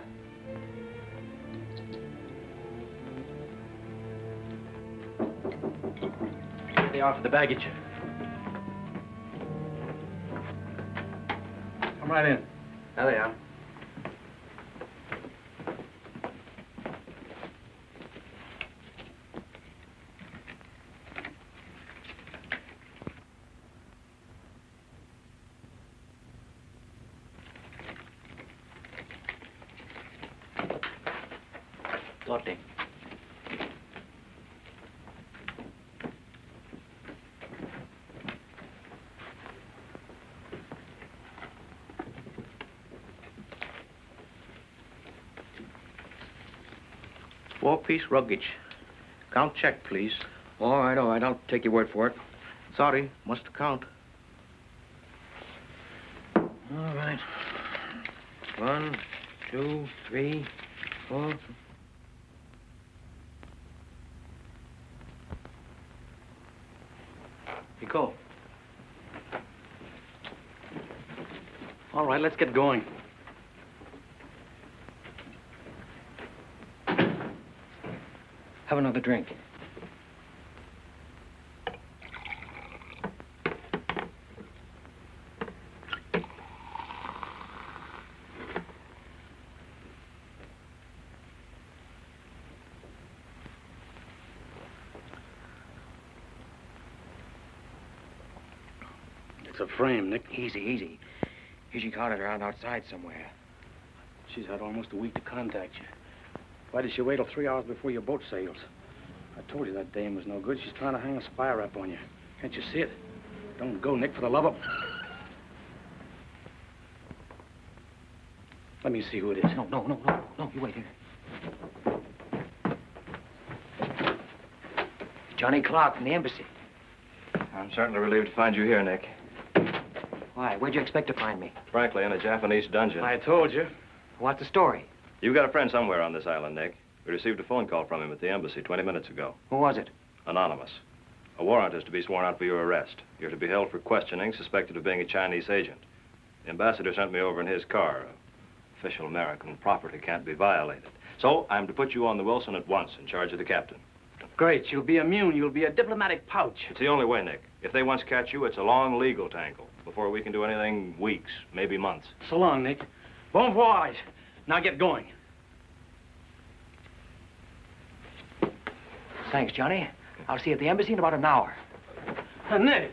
They are for the baggage. Come right in. There they are. Lotte. Four-piece luggage. Count check, please. All right, I'll take your word for it. Sorry, must count. All right. 1, 2, 3, 4. Go. All right, let's get going. Have another drink. It's a frame, Nick. Easy, easy. She caught it around outside somewhere. She's had almost a week to contact you. Why did she wait till 3 hours before your boat sails? I told you that dame was no good. She's trying to hang a spy rap on you. Can't you see it? Don't go, Nick, for the love of... Let me see who it is. No, you wait here. Johnny Clark from the embassy. I'm certainly relieved to find you here, Nick. Why? Where'd you expect to find me? Frankly, in a Japanese dungeon. I told you. What's the story? You've got a friend somewhere on this island, Nick. We received a phone call from him at the embassy 20 minutes ago. Who was it? Anonymous. A warrant is to be sworn out for your arrest. You're to be held for questioning, suspected of being a Chinese agent. The ambassador sent me over in his car. Official American property can't be violated. So I'm to put you on the Wilson at once in charge of the captain. Great. You'll be immune. You'll be a diplomatic pouch. It's the only way, Nick. If they once catch you, it's a long legal tangle. Before we can do anything, weeks, maybe months. So long, Nick. Bon voyage. Now get going. Thanks, Johnny. I'll see you at the embassy in about an hour. Nick!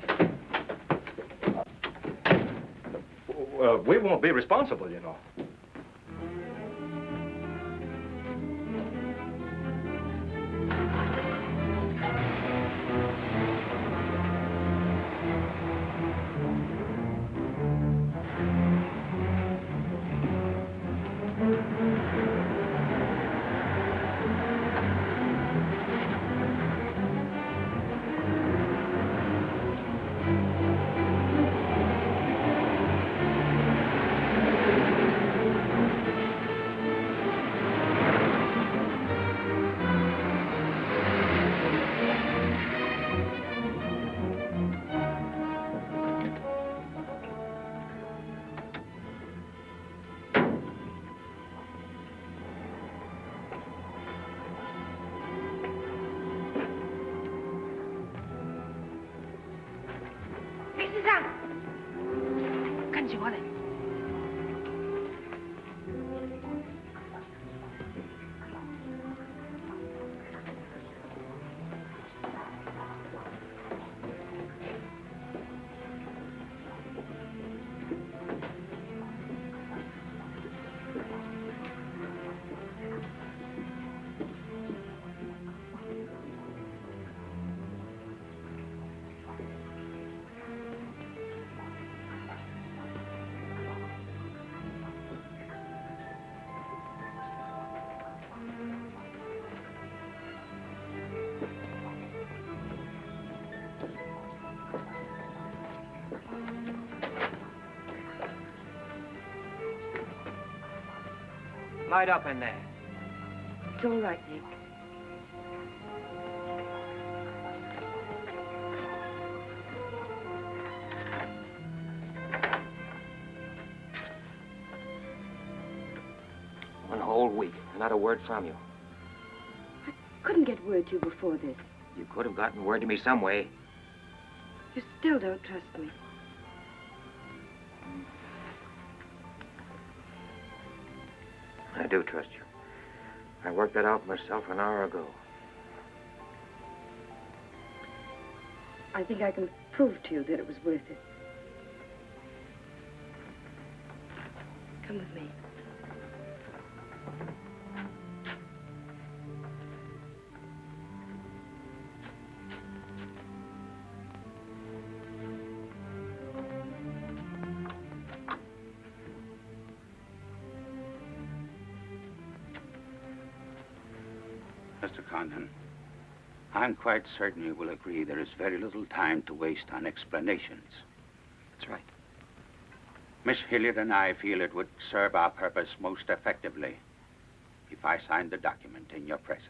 We won't be responsible, you know. Light up in there. It's all right, Nick. One whole week, not a word from you. Couldn't get word to you before this. You could have gotten word to me some way. You still don't trust me. I do trust you. I worked that out myself an hour ago. I think I can prove to you that it was worth it. Come with me. Mr. Condon, I'm quite certain you will agree there is very little time to waste on explanations. That's right. Miss Hilliard and I feel it would serve our purpose most effectively if I signed the document in your presence.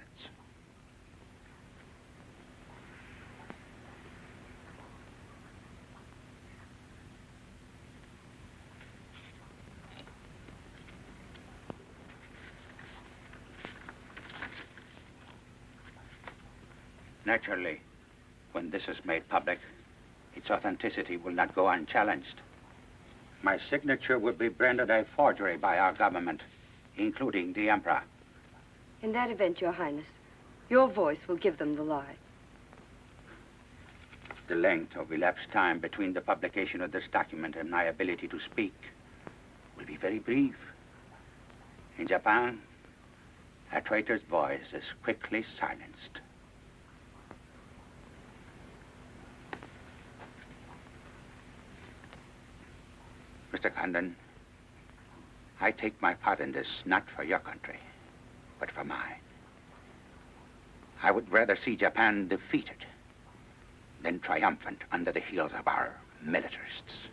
Naturally, when this is made public, its authenticity will not go unchallenged. My signature will be branded a forgery by our government, including the Emperor. In that event, Your Highness, your voice will give them the lie. The length of elapsed time between the publication of this document and my ability to speak will be very brief. In Japan, a traitor's voice is quickly silenced. Mr. Condon, I take my part in this not for your country, but for mine. I would rather see Japan defeated than triumphant under the heels of our militarists.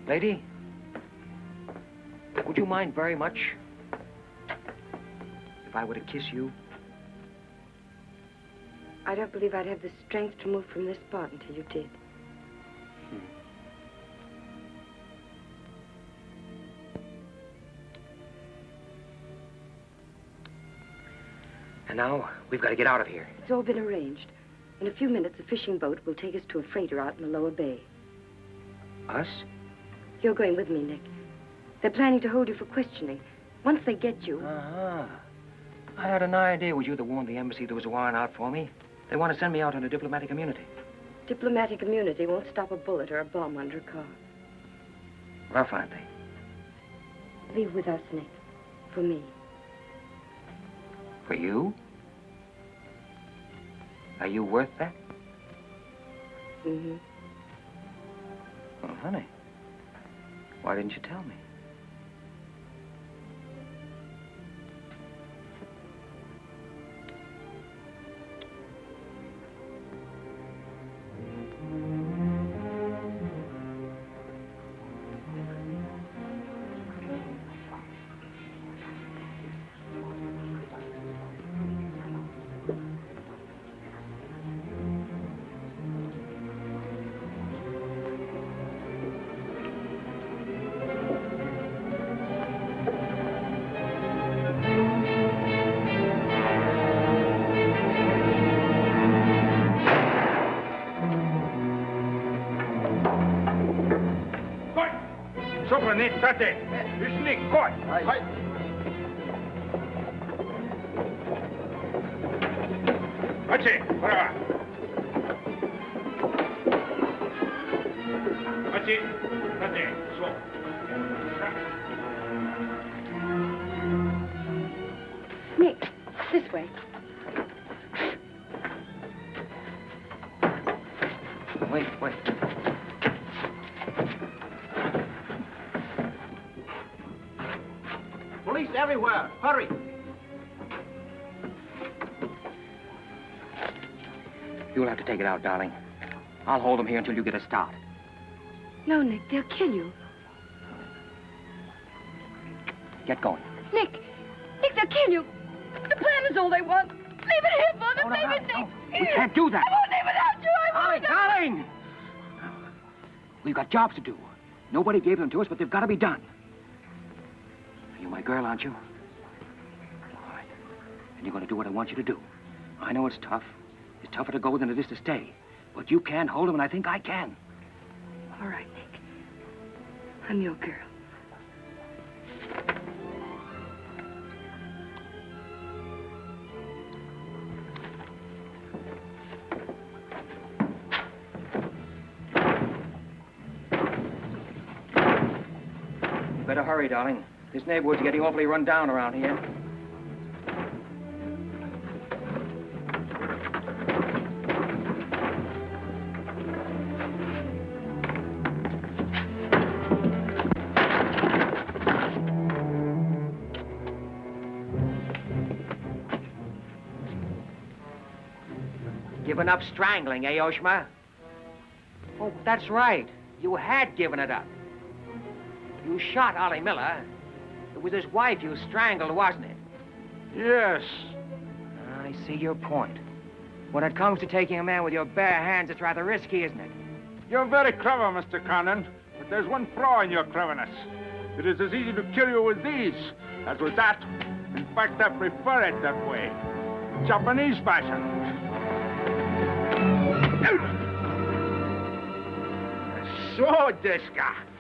Lady, would you mind very much if I were to kiss you? I don't believe I'd have the strength to move from this spot until you did. And now, we've got to get out of here. It's all been arranged. In a few minutes, a fishing boat will take us to a freighter out in the lower bay. Us? You're going with me, Nick. They're planning to hold you for questioning. Once they get you... Uh-huh. I had an idea it was you that warned the embassy there was a warrant out for me. They want to send me out on a diplomatic immunity. Diplomatic immunity won't stop a bullet or a bomb under a car. Rough, aren't they? Leave with us, Nick. For me. For you? Are you worth that? Mm-hmm. Well, honey, why didn't you tell me? State, Sneak, koi. Aye. Achi, para. Achi, tate, so. Nick, this way. Wait. Police everywhere. Hurry. You'll have to take it out, darling. I'll hold them here until you get a start. No, Nick, they'll kill you. Get going. Nick, they'll kill you. The plan is all they want. Leave it here for them. Leave it, Nick. We can't do that. I won't leave without you. I won't. Darling! We've got jobs to do. Nobody gave them to us, but they've got to be done. You're my girl, aren't you? All right. And you're going to do what I want you to do. I know it's tough. It's tougher to go than it is to stay. But you can hold them, and I think I can. All right, Nick. I'm your girl. You better hurry, darling. This neighborhood's getting awfully run down around here. Given up strangling, eh, Oshma? Oh, that's right. You had given it up. You shot Ollie Miller. It was his wife you strangled, wasn't it? Yes. I see your point. When it comes to taking a man with your bare hands, it's rather risky, isn't it? You're very clever, Mr. Condon, but there's one flaw in your cleverness. It is as easy to kill you with these as with that. In fact, I prefer it that way. Japanese fashion. So, Deska.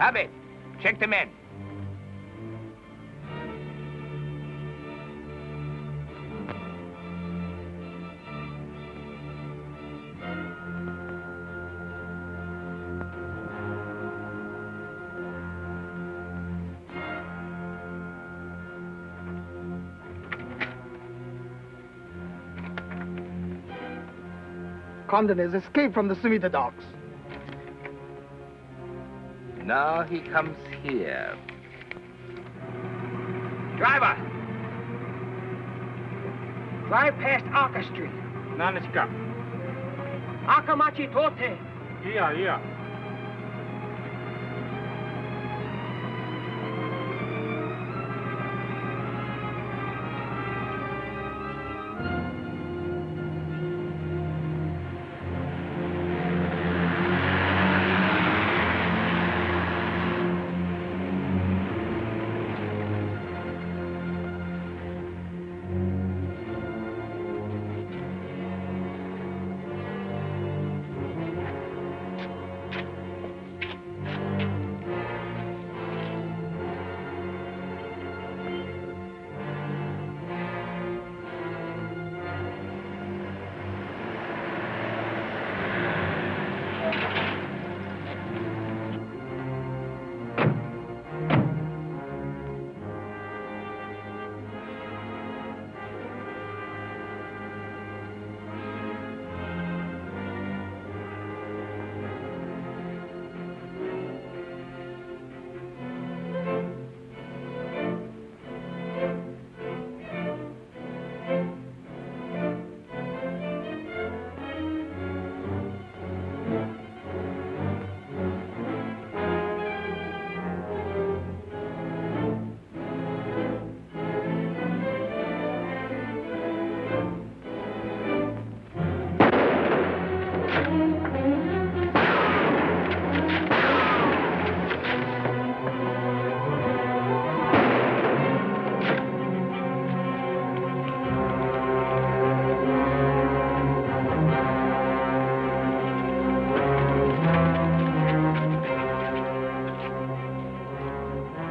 Tabe, check the men. Condon has escaped from the Sumida docks. Now he comes here. Driver! Drive past Arca Street. Now let's go. Akamachi Tote. Yeah.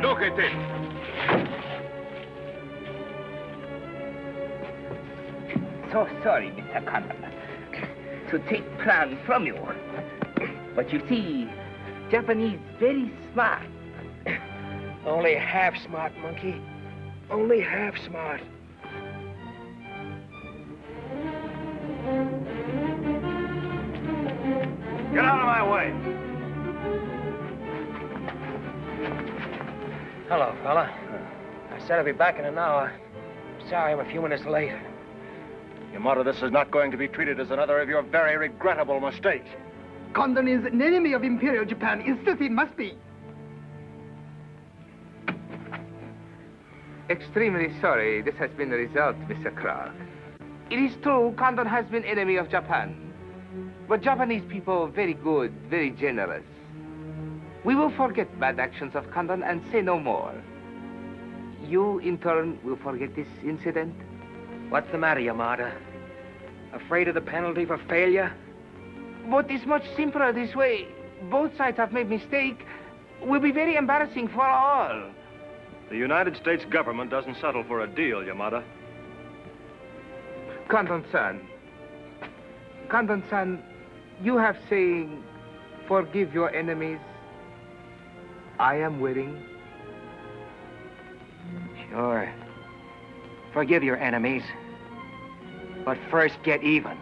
Look at it. So sorry, Mr. Condon, to take plan from you. But you see, Japanese very smart. Only half smart, monkey. Only half smart. Get out of my way. Hello, fella. I said I'd be back in an hour. Sorry I'm a few minutes late. Yamato, this is not going to be treated as another of your very regrettable mistakes. Condon is an enemy of Imperial Japan. Insist it must be. Extremely sorry this has been the result, Mr. Clark. It is true, Condon has been enemy of Japan. But Japanese people very good, very generous. We will forget bad actions of Condon and say no more. You, in turn, will forget this incident? What's the matter, Yamada? Afraid of the penalty for failure? But it's much simpler this way. Both sides have made mistake. Will be very embarrassing for all. The United States government doesn't settle for a deal, Yamada. Condon-san, you have saying, forgive your enemies. I am willing. Sure. Forgive your enemies. But first get even.